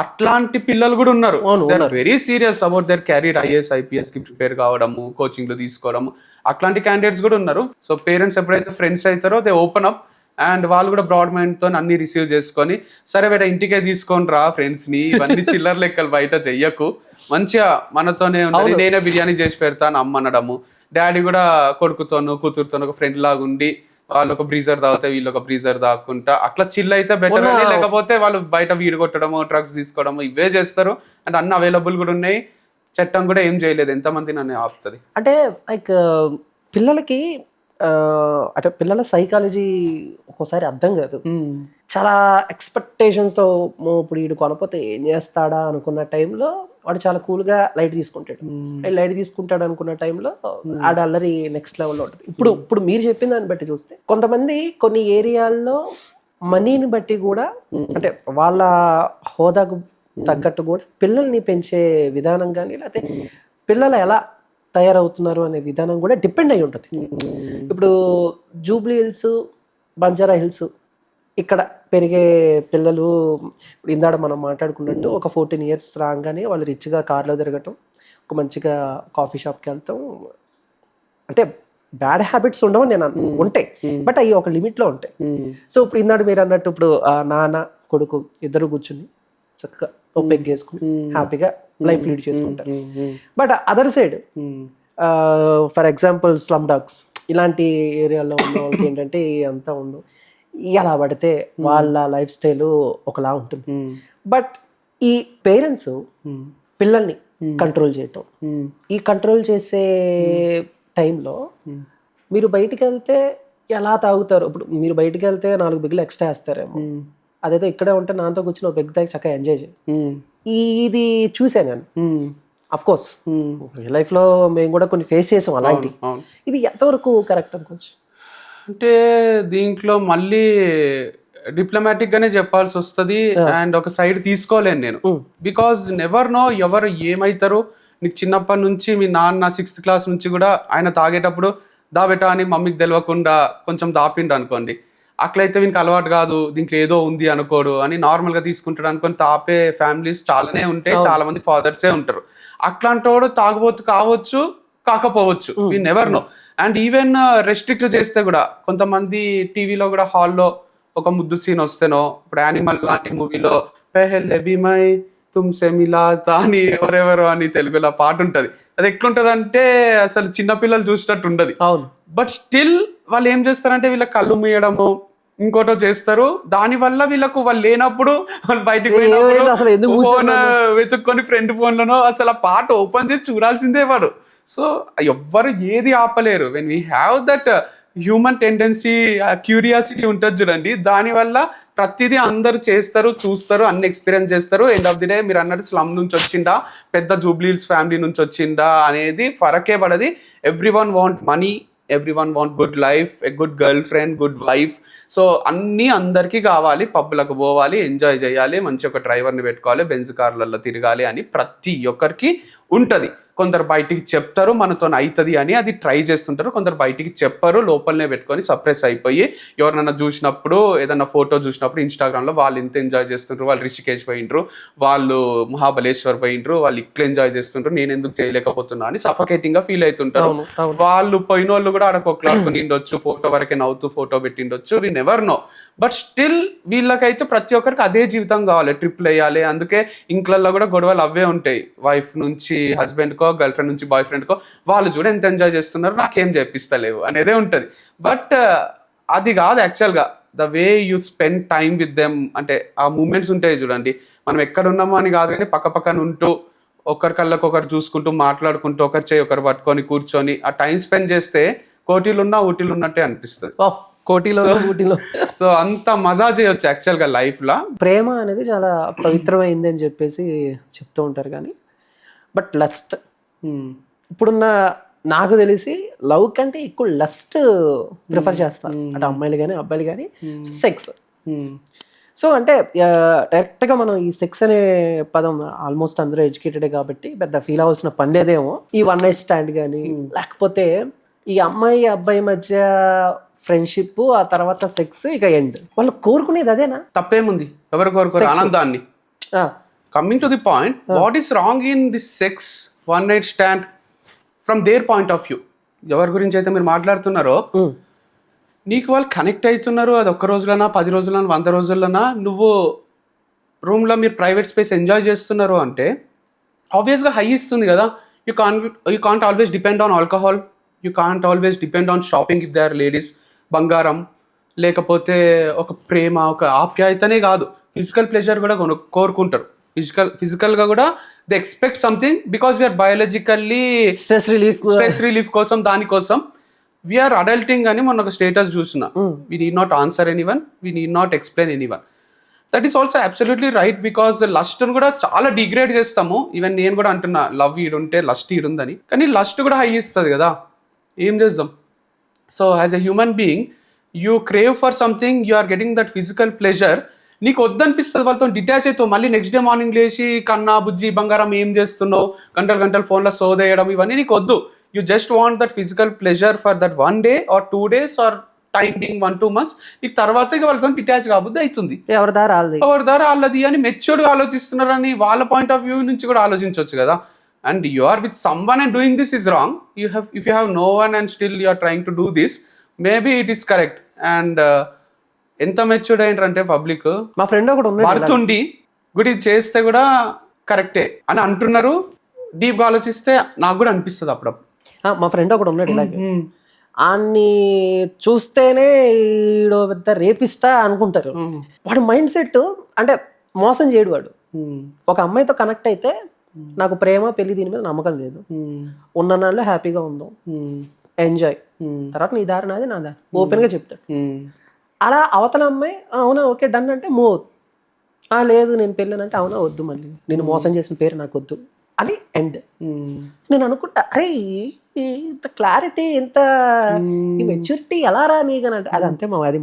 అట్లాంటి పిల్లలు కూడా ఉన్నారు. They are very serious about their career, IAS IPS కి ప్రిపేర్ కావడము, కోచింగ్లు తీసుకోవడము, అట్లాంటి క్యాండిడేట్స్ కూడా ఉన్నారు. సో పేరెంట్స్ ఎప్పుడైతే ఫ్రెండ్స్ అవుతారో దే ఓపెన్ అప్, అండ్ వాళ్ళు కూడా బ్రాడ్ మైండ్ తో అన్ని రిసీవ్ చేసుకొని, సరే బయట ఇంటికే తీసుకొని రా ఫ్రెండ్స్ ని, ఇవన్నీ చిల్లర లెక్కలు బయట చెయ్యకు, మంచిగా మనతోనే ఉండాలి, నేనే బిర్యానీ చేసి పెడతాను అమ్మనడము, డాడీ కూడా కొడుకుతోను కూతురుతోను ఒక ఫ్రెండ్ లాగా ఉండి, వాళ్ళు ఒక బ్రీజర్ తాగితే వీళ్ళు ఒక బ్రీజర్ తాగుకుంటా అట్లా చిల్ అయితే బెటర్ అని. లేకపోతే వాళ్ళు బయట వీడు కొట్టడము, డ్రగ్స్ తీసుకోవడము ఇవే చేస్తారు. అండ్ అన్ని అవైలబుల్ కూడా ఉన్నాయి, చట్టం కూడా ఏం చేయలేదు, ఎంతమంది నన్ను ఆపుతుంది. అంటే లైక్ పిల్లలకి అంటే పిల్లల సైకాలజీ ఒక్కోసారి అర్థం కాదు, చాలా ఎక్స్పెక్టేషన్స్తో ఇప్పుడు వీడు కొనపోతే ఏం చేస్తాడా అనుకున్న టైంలో వాడు చాలా కూల్గా లైట్ తీసుకుంటాడు, లైట్ తీసుకుంటాడు అనుకున్న టైంలో ఆడ అల్లరి నెక్స్ట్ లెవెల్లో ఉంటుంది. ఇప్పుడు మీరు చెప్పిన దాన్ని బట్టి చూస్తే కొంతమంది కొన్ని ఏరియాల్లో మనీని బట్టి కూడా, అంటే వాళ్ళ హోదాకు తగ్గట్టు కూడా పిల్లల్ని పెంచే విధానం కానీ, లేకపోతే పిల్లలు ఎలా తయారవుతున్నారు అనే విధానం కూడా డిపెండ్ అయి ఉంటుంది. ఇప్పుడు జూబ్లీ హిల్స్, బంజారా హిల్స్ ఇక్కడ పెరిగే పిల్లలు, ఇప్పుడు ఇందాక మనం మాట్లాడుకున్నట్టు ఒక 14 years రాగానే వాళ్ళు రిచ్గా కార్లో తిరగటం, ఒక మంచిగా కాఫీ షాప్కి వెళ్తాం, అంటే బ్యాడ్ హ్యాబిట్స్ ఉండవు నేను ఉంటాయి, బట్ అవి ఒక లిమిట్లో ఉంటాయి. సో ఇప్పుడు ఇందాక మీరు అన్నట్టు ఇప్పుడు నాన్న కొడుకు ఇద్దరు కూర్చుని చక్కగా ఒక పెగ్ వేసుకుని హ్యాపీగా లైఫ్ లీడ్ చేసుకుంటారు. But other side for example slum dogs ఇలాంటి ఏరియాలో ఉన్న వాళ్ళకి ఏంటంటే అంతా ఉండవు, ఎలా పడితే వాళ్ళ లైఫ్ స్టైల్ ఒకలా ఉంటుంది. బట్ ఈ పేరెంట్స్ పిల్లల్ని కంట్రోల్ చేయటం, ఈ కంట్రోల్ చేసే టైంలో మీరు బయటికి వెళ్తే ఎలా తాగుతారు? ఇప్పుడు మీరు బయటికి వెళ్తే 4 బిగ్గులు ఎక్స్ట్రా వేస్తారేమో, అదేదో ఇక్కడే ఉంటే నాతో కూర్చొని ఒక బిగ్ తాగి చక్కగా ఎంజాయ్ చేయి. ఇది చూసాను నేను, అఫ్ కోర్స్ లైఫ్లో మేము కూడా కొన్ని ఫేస్ చేసాం అలాంటి. ఇది ఎంతవరకు కరెక్ట్ అనుకోవచ్చు? అంటే దీంట్లో మళ్ళీ డిప్లొమాటిక్ గానే చెప్పాల్సి వస్తుంది, అండ్ ఒక సైడ్ తీసుకోలేను నేను, బికాజ్ నెవర్ నో ఎవరు ఏమైతారు. నీకు చిన్నప్పటి నుంచి మీ నాన్న 6th class నుంచి కూడా ఆయన తాగేటప్పుడు దాబెటా అని మమ్మీకి తెలియకుండా కొంచెం దాపిండు అనుకోండి, అట్లయితే వీనికి అలవాటు కాదు, దీంట్లో ఏదో ఉంది అనుకోడు అని నార్మల్ గా తీసుకుంటాడు అనుకొని తాపే ఫ్యామిలీస్ చాలానే ఉంటాయి, చాలా మంది ఫాదర్సే ఉంటారు. అట్లాంటి వాడు తాగుబోతు కావచ్చు, కాకపోవచ్చు, we never no. And even restrict చేస్తే కూడా కొంతమంది టీవీలో కూడా హాల్లో ఒక ముద్దు సీన్ వస్తేనో, ఇప్పుడు యానిమల్ లాంటి మూవీలో పెహెల్లే బిమై తుమ్సే మిలాతా అని ఎవరెవరో అని తెలుగులో పాట ఉంటది, అది ఎట్లుంటది అంటే అసలు చిన్నపిల్లలు చూసినట్టు ఉండదు. బట్ స్టిల్ వాళ్ళు ఏం చేస్తారంటే వీళ్ళ కళ్ళు మూయడము ఇంకోటో చేస్తారు, దాని వల్ల వీళ్ళకు వాళ్ళు లేనప్పుడు వాళ్ళు బయటకు పోయినప్పుడు ఫోన్ వెతుక్కొని ఫ్రెండ్ ఫోన్లోనో అసలు ఆ పాట ఓపెన్ చేసి చూడాల్సిందే వాడు. సో ఎవ్వరు ఏది ఆపలేరు. When we have that human tendency, curiosity ఉంటుంది చూడండి, దానివల్ల ప్రతిదీ అందరు చేస్తారు, చూస్తారు, అన్ని ఎక్స్పీరియన్స్ చేస్తారు. ఎండ్ ఆఫ్ ది డే మీరు అన్నట్టు స్లమ్ నుంచి వచ్చిందా, పెద్ద జూబ్లీ హిల్స్ ఫ్యామిలీ నుంచి వచ్చిందా అనేది ఫరకే పడది. Everyone want money, everyone want good life, a good girlfriend, good wife. So అన్నీ అందరికీ కావాలి, పబ్బులకు పోవాలి, ఎంజాయ్ చేయాలి, మంచి ఒక డ్రైవర్ని పెట్టుకోవాలి, బెంజ్ కార్లలో తిరగాలి అని ప్రతి ఒక్కరికి ఉంటుంది. కొందరు బయటికి చెప్తారు మనతో అవుతుంది అని, అది ట్రై చేస్తుంటారు. కొందరు బయటికి చెప్పరు, లోపలనే పెట్టుకొని సప్రెస్ అయిపోయి ఎవరినైనా చూసినప్పుడు, ఏదైనా ఫోటో చూసినప్పుడు ఇన్స్టాగ్రామ్లో వాళ్ళు ఇంత ఎంజాయ్ చేస్తుంటారు, వాళ్ళు రిషికేష్ పోయిండ్రు, వాళ్ళు మహాబలేశ్వర్ పోయిండ్రు, వాళ్ళు ఇట్లా ఎంజాయ్ చేస్తుంటారు, నేను ఎందుకు చేయలేకపోతున్నా అని సఫకేటింగ్గా ఫీల్ అవుతుంటారు. వాళ్ళు పోయిన వాళ్ళు కూడా అక్కడ కొట్లాడుకుని ఉండొచ్చు, ఫోటో వరకే నవ్వుతూ ఫోటో పెట్టిండొచ్చు, we never know. But still వీళ్ళకైతే ప్రతి ఒక్కరికి అదే జీవితం కావాలి, ట్రిప్లు వేయాలి. అందుకే ఇంట్లల్లో కూడా గొడవలు అవే ఉంటాయి, వైఫ్ నుంచి హస్బెండ్కో, గర్ల్ ఫ్రెండ్ నుంచి బాయ్ ఫ్రెండ్కో, వాళ్ళు చూడ ఎంత ఎంజాయ్ చేస్తున్నారు, నాకేం చేపిస్తలేవు అనేదే ఉంటుంది. బట్ అది కాదు యాక్చువల్గా the way you spend time with them. అంటే ఆ మూమెంట్స్ ఉంటాయి చూడండి, మనం ఎక్కడ ఉన్నామో అని కాదు కానీ పక్క పక్కన ఉంటూ ఒకరి కళ్ళకు ఒకరు చూసుకుంటూ మాట్లాడుకుంటూ ఒకరి చేయి ఒకరు పట్టుకొని కూర్చొని ఆ టైం స్పెండ్ చేస్తే కోటీలున్నా ఊటీలు ఉన్నట్టే అనిపిస్తుంది. కోటిలో ఊటీలో. సో అంత మజా చేయొచ్చు యాక్చువల్గా లైఫ్లో. ప్రేమ అనేది చాలా పవిత్రమైంది అని చెప్పేసి చెప్తూ ఉంటారు కానీ బట్ లస్ట్ ఇప్పుడున్న నాకు తెలిసి లవ్ కంటే ఎక్కువ లస్ట్ ప్రిఫర్ చేస్తారు అంటే అమ్మాయిలు కానీ అబ్బాయిలు కానీ. సెక్స్. సో అంటే డైరెక్ట్గా మనం ఈ సెక్స్ అనే పదం ఆల్మోస్ట్ అందరూ ఎడ్యుకేటెడే కాబట్టి పెద్ద ఫీల్ అవ్వాల్సిన పని లేదేమో. ఈ వన్ నైట్ స్టాండ్ కానీ లేకపోతే ఈ అమ్మాయి అబ్బాయి మధ్య ఫ్రెండ్షిప్, ఆ తర్వాత సెక్స్, ఇక ఎండ్. వాళ్ళు కోరుకునేది అదేనా? తప్పేముంది, ఎవరు కోరుకోరు ఆనందాన్ని. Coming to the point, what is wrong in this sex, one night stand from their point of view? ఎవరి గురించి అయితే మీరు మాట్లాడుతున్నారో, నీకు వాళ్ళు కనెక్ట్ అవుతున్నారు, అది ఒక్క రోజులనా 10 రోజులనా 100 రోజులనా, నువ్వు రూమ్లో మీరు ప్రైవేట్ స్పేస్ ఎంజాయ్ చేస్తున్నారు అంటే ఆబ్వియస్గా హై ఇస్తుంది కదా. You can't always depend on alcohol, you can't always depend on shopping if they are ladies. బంగారం లేకపోతే ఒక ప్రేమ, ఒక ఆప్యాయతనే కాదు, ఫిజికల్ ప్లెజర్ కూడా కోరుకుంటారు. ఫిజికల్గా కూడా they expect something because we're biologically stress relief కోసం, దానికోసం వీఆర్ అడల్టింగ్ అని మొన్న ఒక స్టేటస్ చూసిన. We need not answer anyone, we need not explain anyone. That is also absolutely right because లస్ట్ను కూడా చాలా డిగ్రేడ్ చేస్తాము. ఈవెన్ నేను కూడా అంటున్నా, లవ్ ఈడుంటే లస్ట్ ఈడుందని, కానీ లస్ట్ కూడా హై ఇస్తుంది కదా, ఏం చేద్దాం. So as a human being you crave for something, you are getting that physical pleasure. నీకు వద్దనిపిస్తుంది వాళ్ళతో డిటాచ్ అవుతావు, మళ్ళీ నెక్స్ట్ డే మార్నింగ్ లేచి కన్నా బుజ్జి బంగారం ఏం చేస్తున్నావు, గంటలు ఫోన్లో సోదేయడం, ఇవన్నీ నీకు వద్దు. You just want that physical pleasure for that 1 day or 2 days or time being 1-2 months. నీకు తర్వాత ఇక వాళ్ళతో డిటాచ్ కాబుద్ది అవుతుంది, ఎవరి దారి వాళ్ళది అని మెచ్యూర్డ్గా ఆలోచిస్తున్నారని వాళ్ళ పాయింట్ ఆఫ్ వ్యూ నుంచి కూడా ఆలోచించవచ్చు కదా. And you are with someone and doing this is wrong. If you have no one and still you are trying to do this, maybe it is correct. And ఎంత matured అయ్యిండ్రంటే public, మా friend ఒకటి భర్తుండి గుడి చేస్తే కూడా కరెక్టే అని అంటున్నారు. డీప్గా ఆలోచిస్తే నాకు కూడా అనిపిస్తుంది అప్పుడప్పుడు. మా ఫ్రెండ్ ఒకటి ఉన్నాడు ఇలాగే, ఆన్ని చూస్తేనే ఈడో పెద్ద రేపిస్తా అనుకుంటారు. వాడు మైండ్ సెట్ అంటే మోసం చేయడు. వాడు ఒక అమ్మాయితో కనెక్ట్ అయితే నాకు ప్రేమ పెళ్లి దీని మీద నమ్మకం లేదు, ఉన్న నాళ్ళు హ్యాపీగా ఉందాం, ఎంజాయ్, తర్వాత నీ దారి నాది నా దారి, ఓపెన్గా చెప్తాడు. అలా అవతల అమ్మాయి అవునా ఓకే డన్ అంటే మూవ్, లేదు నేను పెళ్ళానంటే అవునా వద్దు, మళ్ళీ నేను మోసం చేసిన పేరు నాకు వద్దు అని ఎండ్. నేను అనుకుంటా, అరే ఇంత క్లారిటీ, ఇంత మెచ్యూరిటీ ఎలా రా నీకనంటే అది అంతే అది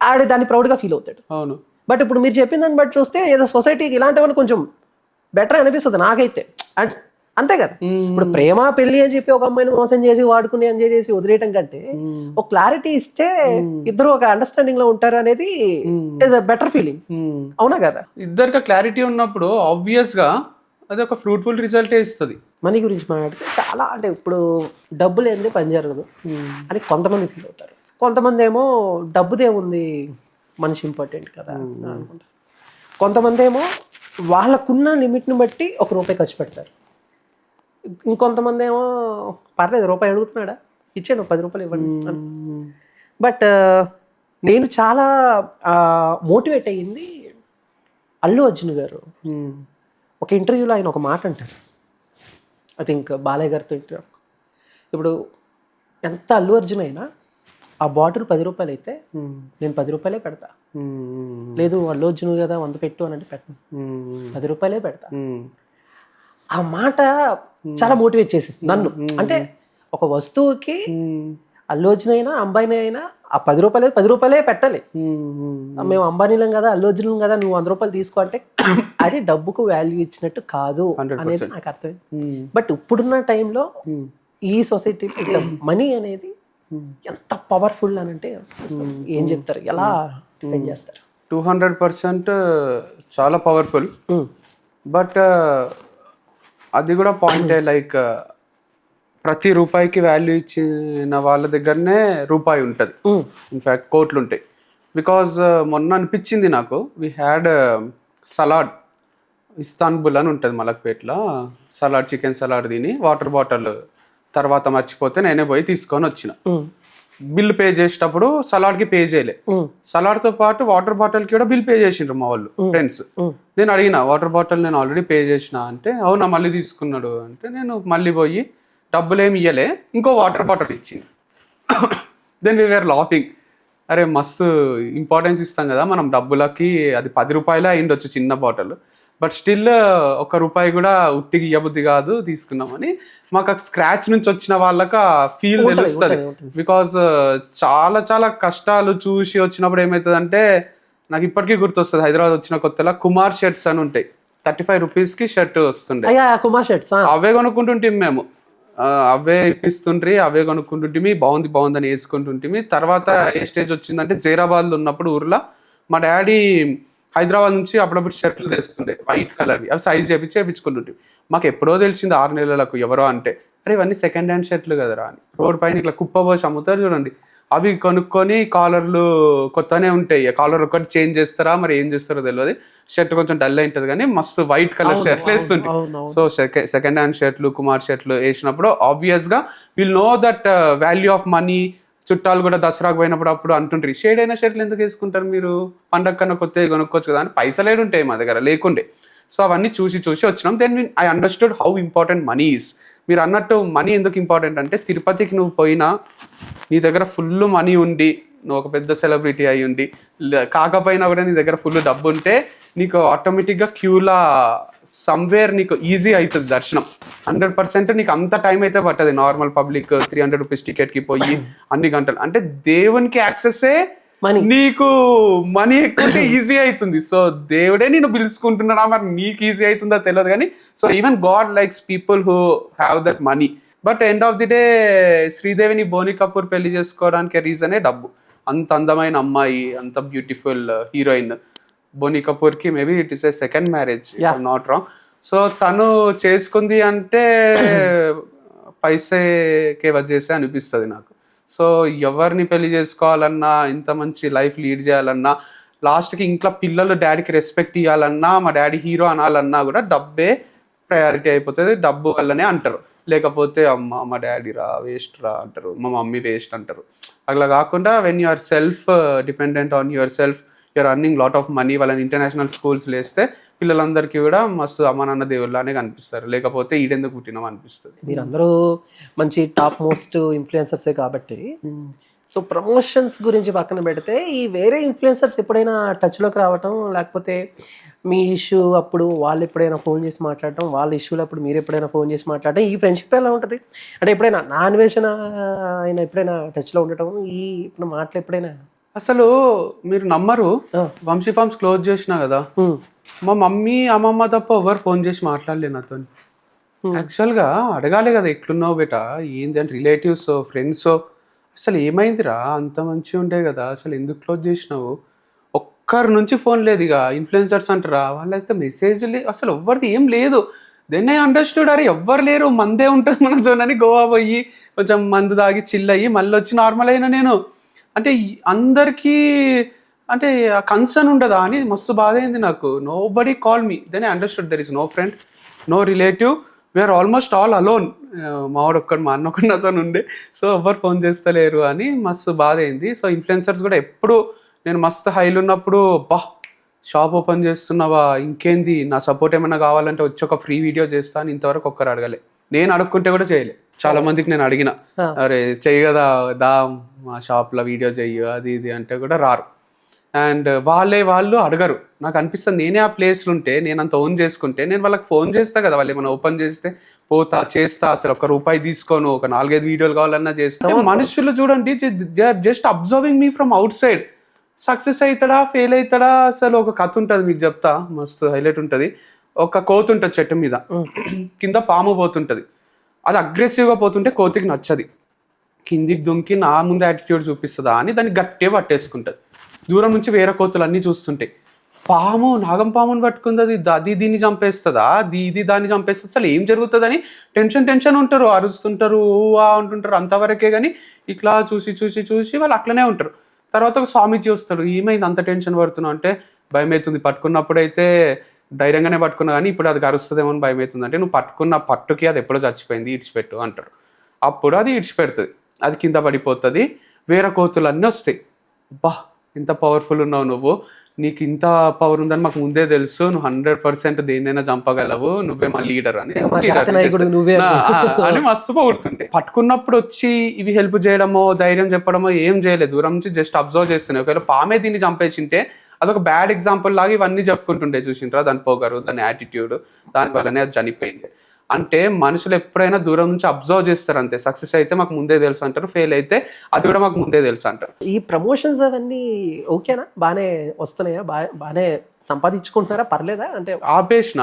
ఆడి దాన్ని ప్రౌడ్గా ఫీల్ అవుతాడు. అవును. బట్ ఇప్పుడు మీరు చెప్పిన దాన్ని బట్టి చూస్తే ఏదో సొసైటీకి ఇలాంటివన్నీ కొంచెం బెటర్ అనిపిస్తుంది నాకైతే. అంతే కదా, ఇప్పుడు ప్రేమ పెళ్లి అని చెప్పి ఒక అమ్మాయిని మోసం చేసి వాడుకుని ఎంజాయ్ చేసి వదిలేయటం కంటే ఒక క్లారిటీ ఇస్తే ఇద్దరు ఒక అండర్స్టాండింగ్ లో ఉంటారు అనేది ఇస్ అ బెటర్ ఫీలింగ్. అవునా కదా? ఇద్దరికి క్లారిటీ ఉన్నప్పుడు ఆబ్వియస్ గా అది ఒక ఫ్రూట్ఫుల్ రిజల్టే ఇస్తుంది. మనీ గురించి మాట్లాడితే చాలా, అంటే ఇప్పుడు డబ్బు లేనిదే పని జరగదు అని కొంతమంది ఫీల్ అవుతారు. కొంతమంది ఏమో డబ్బుదేముంది, మనిషి ఇంపార్టెంట్ కదా అనుకుంటారు. కొంతమంది ఏమో వాళ్ళకున్న లిమిట్ని బట్టి ₹1 ఖర్చు పెడతారు. ఇంకొంతమంది ఏమో పర్లేదు ₹1 అడుగుతున్నాడా ఇచ్చాను ₹10 ఇవ్వండి. బట్ నేను చాలా మోటివేట్ అయ్యింది అల్లు అర్జున్ గారు. ఒక ఇంటర్వ్యూలో ఆయన ఒక మాట అంటారు, ఐ థింక్ బాలయ్య గారితో ఇంటర్వ్యూ. ఇప్పుడు ఎంత అల్లు అర్జున్ అయినా ఆ బాటిల్ ₹10 అయితే నేను ₹10 పెడతా, లేదు అల్లు అర్జున్ కదా 100 పెట్టు అని అంటే పెట్టను, ₹10 పెడతా. ఆ మాట చాలా మోటివేట్ చేసింది నన్ను. అంటే ఒక వస్తువుకి అల్లు అర్జున్ అయినా అంబానీ అయినా ఆ 10 రూపాయలే పెట్టాలి. మేము అంబానీలం కదా, అల్లు అర్జున్ కదా, నువ్వు 100 రూపాయలు తీసుకో అంటే అది డబ్బుకు వాల్యూ ఇచ్చినట్టు కాదు అనేది నాకు అర్థమైంది. బట్ ఇప్పుడున్న టైంలో ఈ సొసైటీలో మనీ అనేది ఎంత పవర్ఫుల్ అని అంటే ఏం చెప్తారు, ఎలా డిఫైన్ చేస్తారు? 200% చాలా పవర్ఫుల్. బట్ అది కూడా పాయింటే, లైక్ ప్రతి రూపాయికి వాల్యూ ఇచ్చిన వాళ్ళ దగ్గరనే రూపాయి ఉంటుంది, ఇన్ఫ్యాక్ట్ కోట్లు ఉంటాయి. బికాజ్ మొన్న అనిపించింది నాకు, వీ హ్యాడ్ సలాడ్ ఇస్తాన్బుల్ అని ఉంటుంది మలక్పేట్లో, సలాడ్ చికెన్ సలాడ్ తిని వాటర్ బాటిల్ తర్వాత మర్చిపోతే నేనే పోయి తీసుకొని వచ్చిన. బిల్ పే చేసేటప్పుడు సలాడ్కి పే చేయలే, సలాడ్తో పాటు వాటర్ బాటిల్కి కూడా బిల్ పే చేసిండ్రు మా వాళ్ళు ఫ్రెండ్స్. నేను అడిగిన వాటర్ బాటిల్ నేను ఆల్రెడీ పే చేసిన అంటే, అవునా మళ్ళీ తీసుకున్నాడు అంటే, నేను మళ్ళీ పోయి డబ్బులు ఏమి ఇవ్వలే, ఇంకో వాటర్ బాటిల్ ఇచ్చింది. దెన్ వీఆర్ లాఫింగ్, అరే మస్తు ఇంపార్టెన్స్ ఇస్తాం కదా మనం డబ్బులకి, అది 10 రూపాయలే అయ్యిండొచ్చు చిన్న బాటిల్, బట్ స్టిల్ 1 రూపాయి కూడా ఉట్టికి ఇవ్వబుద్ధి కాదు తీసుకున్నామని. మాకు స్క్రాచ్ నుంచి వచ్చిన వాళ్ళకి ఫీల్ తెలుస్తుంది. బికాజ్ చాలా చాలా కష్టాలు చూసి వచ్చినప్పుడు ఏమవుతుందంటే, నాకు ఇప్పటికీ గుర్తొస్తుంది, హైదరాబాద్ వచ్చిన కొత్తలో కుమార్ షర్ట్స్ అని ఉంటాయి, 35 రూపీస్కి షర్ట్ వస్తుండే, కుమార్ షర్ట్స్ అవే కొనుక్కుంటుంటే మేము, అవే ఇప్పిస్తుండ్రి, అవే కొనుక్కుంటుంటే బాగుంది బాగుందని వేసుకుంటుంటే. తర్వాత ఏ స్టేజ్ వచ్చిందంటే, జైరాబాద్లో ఉన్నప్పుడు ఊర్లో మా డాడీ హైదరాబాద్ నుంచి అప్పుడప్పుడు షర్ట్లు తెస్తుండే వైట్ కలర్వి, అవి సైజ్ చేయించుకుంటుంటే. మాకు ఎప్పుడో తెలిసింది 6 నెలలకు ఎవరో అంటే, అరే ఇవన్నీ సెకండ్ హ్యాండ్ షర్ట్లు కదరా అని. రోడ్ పైన ఇట్లా కుప్పబోసి అమ్ముతారు చూడండి, అవి కొనుక్కొని కాలర్లు కొత్తనే ఉంటాయి, కాలర్ ఒకటి చేంజ్ చేస్తారా మరి ఏం చేస్తారో తెలియదు, షర్ట్ కొంచెం డల్ అయింటది కానీ మస్తు వైట్ కలర్ షర్ట్లు వేస్తుంటే. సో సెకండ్ హ్యాండ్ షర్ట్లు కుమార్ షర్ట్లు వేసినప్పుడు ఆబ్వియస్గా will know that value of money. చుట్టాలు కూడా దసరాకు పోయినప్పుడు అప్పుడు అంటుంటారు, షేడ్ అయిన షర్ట్లు ఎందుకు వేసుకుంటారు మీరు, పండగ కన్నా కొత్తవి కొనుక్కోవచ్చు కదా అని. పైసలు ఏడుంటాయి మా దగ్గర లేకుండే. సో అవన్నీ చూసి వచ్చినాం. Then I understood how important money is. మీరు అన్నట్టు మనీ ఎందుకు ఇంపార్టెంట్ అంటే, తిరుపతికి నువ్వు పోయినా నీ దగ్గర ఫుల్ మనీ ఉండి, నువ్వు ఒక పెద్ద సెలబ్రిటీ అయి ఉండి, కాకపోయినా కూడా నీ దగ్గర ఫుల్ డబ్బు ఉంటే నీకు ఆటోమేటిక్గా క్యూలా సమ్వేర్ నీకు ఈజీ అవుతుంది దర్శనం. 100% నీకు అంత టైం అయితే పట్టదు. నార్మల్ పబ్లిక్ 300 రూపీస్ టికెట్కి పోయి అన్ని గంటలు అంటే, దేవునికి యాక్సెస్సే నీకు మనీ ఎక్కువ ఈజీ అవుతుంది. సో దేవుడే నేను పిలుచుకుంటున్నాడా మరి నీకు ఈజీ అవుతుందో తెలియదు కానీ. So even God likes people who have that money. But end of the day శ్రీదేవిని బోని కపూర్ పెళ్లి చేసుకోవడానికి రీజనే డబ్బు. అంత అందమైన అమ్మాయి, అంత బ్యూటిఫుల్ హీరోయిన్ బోని కపూర్కి maybe it is a second marriage, not wrong. So తను చేసుకుంది అంటే పైసేకే వచ్చేసే అనిపిస్తుంది నాకు. సో ఎవరిని పెళ్లి చేసుకోవాలన్నా, ఇంత మంచి లైఫ్ లీడ్ చేయాలన్నా, లాస్ట్కి ఇంట్లో పిల్లలు డాడీకి రెస్పెక్ట్ ఇవ్వాలన్నా, మా డాడీ హీరో అనాలన్నా కూడా డబ్బే ప్రయారిటీ అయిపోతుంది. డబ్బు వల్లనే అంటారు, లేకపోతే అమ్మ మా డాడీ రా వేస్ట్ రా అంటారు, మా మమ్మీ వేస్ట్ అంటారు. అట్లా కాకుండా when you are self dependent on yourself, you're earning lot of money, వాళ్ళని ఇంటర్నేషనల్ స్కూల్స్ వేస్తే పిల్లలందరికీ కూడా మస్తు అమ్మ నాన్న దేవుళ్ళనే కనిపిస్తారు, లేకపోతే ఈడెందుకు పుట్టినాం అనిపిస్తుంది. మీరందరూ మంచి టాప్ మోస్ట్ ఇన్ఫ్లుయెన్సర్సే కాబట్టి, సో ప్రమోషన్స్ గురించి పక్కన పెడితే ఈ వేరే ఇన్ఫ్లుయెన్సర్స్ ఎప్పుడైనా టచ్లోకి రావటం, లేకపోతే మీ ఇష్యూ అప్పుడు వాళ్ళు ఎప్పుడైనా ఫోన్ చేసి మాట్లాడటం, వాళ్ళ ఇష్యూలు అప్పుడు మీరు ఎప్పుడైనా ఫోన్ చేసి మాట్లాడటం, ఈ ఫ్రెండ్షిప్ ఎలా ఉంటుంది? అంటే ఎప్పుడైనా నా అన్వేషణ ఆయన ఎప్పుడైనా టచ్లో ఉండటం, ఈ ఇప్పుడు మాటలు ఎప్పుడైనా? అసలు మీరు నమ్మరు, వంశీ ఫార్మ్స్ క్లోజ్ చేసినా కదా, మా మమ్మీ అమ్మమ్మ తప్ప ఎవరు ఫోన్ చేసి మాట్లాడలే నాతో. యాక్చువల్గా అడగాలి కదా, ఎట్లున్నావు బేటా, ఏంది అంటే, రిలేటివ్స్ ఫ్రెండ్స్ అసలు ఏమైందిరా అంత మంచిగా ఉండే కదా, అసలు ఎందుకు క్లోజ్ చేసినావు, ఒక్కరి నుంచి ఫోన్ లేదు. ఇక ఇన్ఫ్లుయెన్సర్స్ అంటారా, వాళ్ళైతే మెసేజ్లు అసలు ఎవ్వరిది ఏం లేదు. దెన్ ఐ అండర్స్టూడ్, అరే ఎవ్వరు లేరు, మందే ఉంటుంది మన జోన్ అని గోవా పోయి కొంచెం మందు తాగి చిల్ అయ్యి మళ్ళీ వచ్చి నార్మల్ అయినా నేను. అంటే అందరికీ అంటే కన్సర్న్ ఉండదా అని మస్తు బాధ అయింది నాకు. Nobody call me, then I understood there is no friend, no relative, we are almost all alone. మావాడు ఒక్కడు, మా అన్న ఒకటి నాతో ఉండే, సో ఎవరు ఫోన్ చేస్తలేరు అని మస్తు బాధ అయింది. సో ఇన్ఫ్లుయెన్సర్స్ కూడా ఎప్పుడు నేను మస్తు హైలు ఉన్నప్పుడు, బా షాప్ ఓపెన్ చేస్తున్నావా, ఇంకేంది, నా సపోర్ట్ ఏమైనా కావాలంటే వచ్చి ఒక ఫ్రీ వీడియో చేస్తా అని ఇంతవరకు ఒక్కరు అడగలే. నేను అడుక్కుంటే కూడా చేయలే. చాలా మందికి నేను అడిగిన, అరే చెయ్యి కదా, దా మా షాప్లో వీడియో చెయ్యి అది ఇది అంటే కూడా రారు. అండ్ వాళ్ళు అడగరు. నాకు అనిపిస్తుంది నేనే ఆ ప్లేస్లో ఉంటే నేను అంత ఓన్ చేసుకుంటే నేను వాళ్ళకి ఫోన్ చేస్తా కదా, వాళ్ళు ఏమైనా ఓపెన్ చేస్తే పోతా చేస్తా, అసలు ₹1 తీసుకోను, ఒక 4-5 వీడియోలు కావాలన్నా చేస్తా. మనుషులు చూడండి, they are just observing me from outside. Success అవుతాడా ఫెయిల్ అవుతాడా, అసలు ఒక కథ ఉంటుంది మీకు చెప్తా, మస్తు హైలైట్ ఉంటుంది. ఒక కోతి ఉంటుంది చెట్టు మీద, కింద పాము పోతుంటుంది. అది అగ్రెసివ్గా పోతుంటే కోతికి నచ్చది, కిందికి దుంకి నా ముందు యాటిట్యూడ్ చూపిస్తుందా అని దాన్ని గట్టిగా పట్టేసుకుంటుంది. దూరం నుంచి వేరే కోతులు అన్నీ చూస్తుంటాయి, పాము నాగం పాముని పట్టుకుంది, అది దీన్ని చంపేస్తుందా, ఇది దాన్ని చంపేస్తుంది, అసలు ఏం జరుగుతుందని టెన్షన్ ఉంటారు, అరుస్తుంటారు, ఊవా అంటుంటారు, అంతవరకే. కానీ ఇట్లా చూసి చూసి చూసి వాళ్ళు అట్లనే ఉంటారు. తర్వాత ఒక స్వామీజీ వస్తాడు, ఏమైంది అంత టెన్షన్ పడుతున్నావు అంటే, భయం అవుతుంది, పట్టుకున్నప్పుడైతే ధైర్యంగానే పట్టుకున్నా కానీ ఇప్పుడు అది అరుస్తుందేమో అని భయం అవుతుంది. అంటే నువ్వు పట్టుకున్న పట్టుకి అది ఎప్పుడో చచ్చిపోయింది, ఇడిచిపెట్టు అంటారు. అప్పుడు అది ఇడిచిపెడుతుంది, అది కింద పడిపోతుంది, వేరే కోతులు అన్నీ వస్తాయి. బా ఇంత పవర్ఫుల్ ఉన్నావు నువ్వు, నీకు ఇంత పవర్ ఉందని మాకు ముందే తెలుసు, నువ్వు 100% దేన్నైనా చంపగలవు, నువ్వే మా లీడర్ అని అని మస్తు పొగుడుతుంటే, పట్టుకున్నప్పుడు వచ్చి ఇవి హెల్ప్ చేయడమో ధైర్యం చెప్పడమో ఏం చేయలేదు, దూరం నుంచి జస్ట్ అబ్జర్వ్ చేస్తున్నాయి. ఒకవేళ పామే దీన్ని చంపేసింటే అదొక బ్యాడ్ ఎగ్జాంపుల్ లాగా ఇవన్నీ చెప్పుకుంటుండే, చూసింటారా దాని పొగరు, దాని యాటిట్యూడ్, దాని వల్లనే అది చనిపోయింది. అంటే మనుషులు ఎప్పుడైనా దూరం నుంచి అబ్జర్వ్ చేస్తారు అంతే. సక్సెస్ అయితే మాకు ముందే తెలుసు అంటారు, ఫెయిల్ అయితే అది కూడా మాకు ముందే తెలుసు అంటారు. ఈ ప్రమోషన్స్ అవన్నీ ఓకేనా, బాగానే వస్తున్నాయా, బాగానే సంపాదించుకుంటున్నారా, పర్లేదా? అంటే ఆపేసిన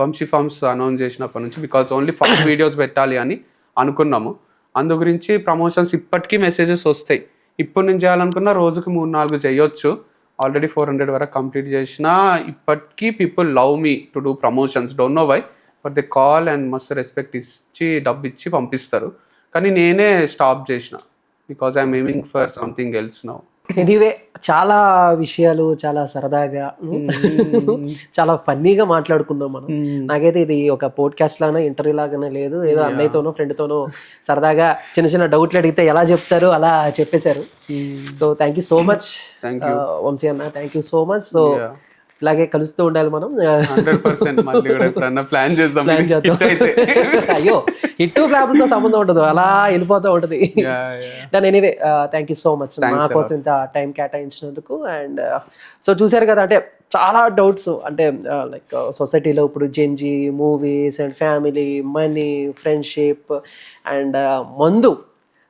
వంశీ ఫార్మ్స్ అనౌన్స్ చేసినప్పటి నుంచి, బికాస్ ఓన్లీ 5 వీడియోస్ పెట్టాలి అని అనుకున్నాము. అందు గురించి ప్రమోషన్స్ ఇప్పటికీ మెసేజెస్ వస్తాయి. ఇప్పుడు నేను చేయాలనుకున్న రోజుకి 3-4 చేయొచ్చు. ఆల్రెడీ 400 వరకు కంప్లీట్ చేసిన. ఇప్పటికీ people love me to do promotions, don't know why, but they call and మస్తు రెస్పెక్ట్ ఇచ్చి డబ్బు ఇచ్చి పంపిస్తారు. కానీ నేనే స్టాప్ చేసిన, because I'm aiming for something else now. Anyway, చాలా విషయాలు చాలా సరదాగా చాలా ఫన్నీగా మాట్లాడుకుందాం మనం. నాకైతే ఇది ఒక పోడ్కాస్ట్ లాగా ఇంటర్వ్యూ లాగానే లేదు, ఏదో అన్నయ్యతోనో ఫ్రెండ్తోనో సరదాగా చిన్న చిన్న డౌట్లు అడిగితే ఎలా చెప్తారు అలా చెప్పేశారు. So thank you so much Vamshi అన్న, thank you so much. So ఇలాగే కలుస్తూ ఉండాలి మనం. 100% మళ్ళీ కూడా ఎప్పుడన్నా ప్లాన్ చేద్దాం. అయ్యో, హిట్టు ఫ్లాప్లతో సంబంధం ఉండదు, అలా వెళ్ళిపోతూ ఉంటుంది. దాని anyway, thank you so much మా కోసం ఇంత టైం కేటాయించినందుకు. అండ్ సో చూసారు కదా, అంటే చాలా డౌట్స్, అంటే లైక్ సొసైటీలో ఇప్పుడు Gen Z, movies and family, money, friendship and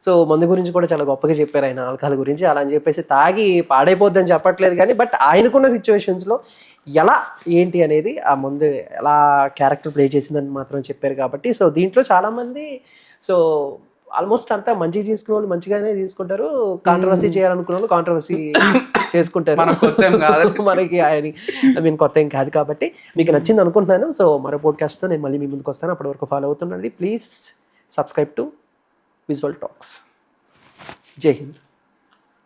so మందు గురించి కూడా చాలా గొప్పగా చెప్పారు ఆయన, ఆల్కహాల్ గురించి. అలా అని చెప్పేసి తాగి పాడైపోద్దని చెప్పట్లేదు కానీ, బట్ ఆయనకున్న సిచ్యువేషన్స్లో ఎలా ఏంటి అనేది, ఆ మందు ఎలా క్యారెక్టర్ ప్లే చేసిందని మాత్రం చెప్పారు. కాబట్టి సో దీంట్లో చాలామంది సో ఆల్మోస్ట్ అంతా మంచిగా తీసుకునే వాళ్ళు మంచిగానే తీసుకుంటారు, కాంట్రవర్సీ చేయాలనుకున్న వాళ్ళు కాంట్రవర్సీ చేసుకుంటారు. మనకి ఆయన కొత్త ఏం కాదు. కాబట్టి మీకు నచ్చింది అనుకుంటున్నాను. సో మరో పోడ్కాస్ట్తో నేను మళ్ళీ మీ ముందుకు వస్తాను. అప్పటి వరకు ఫాలో అవుతుండండి. Please subscribe to visual talks. జై హింద్.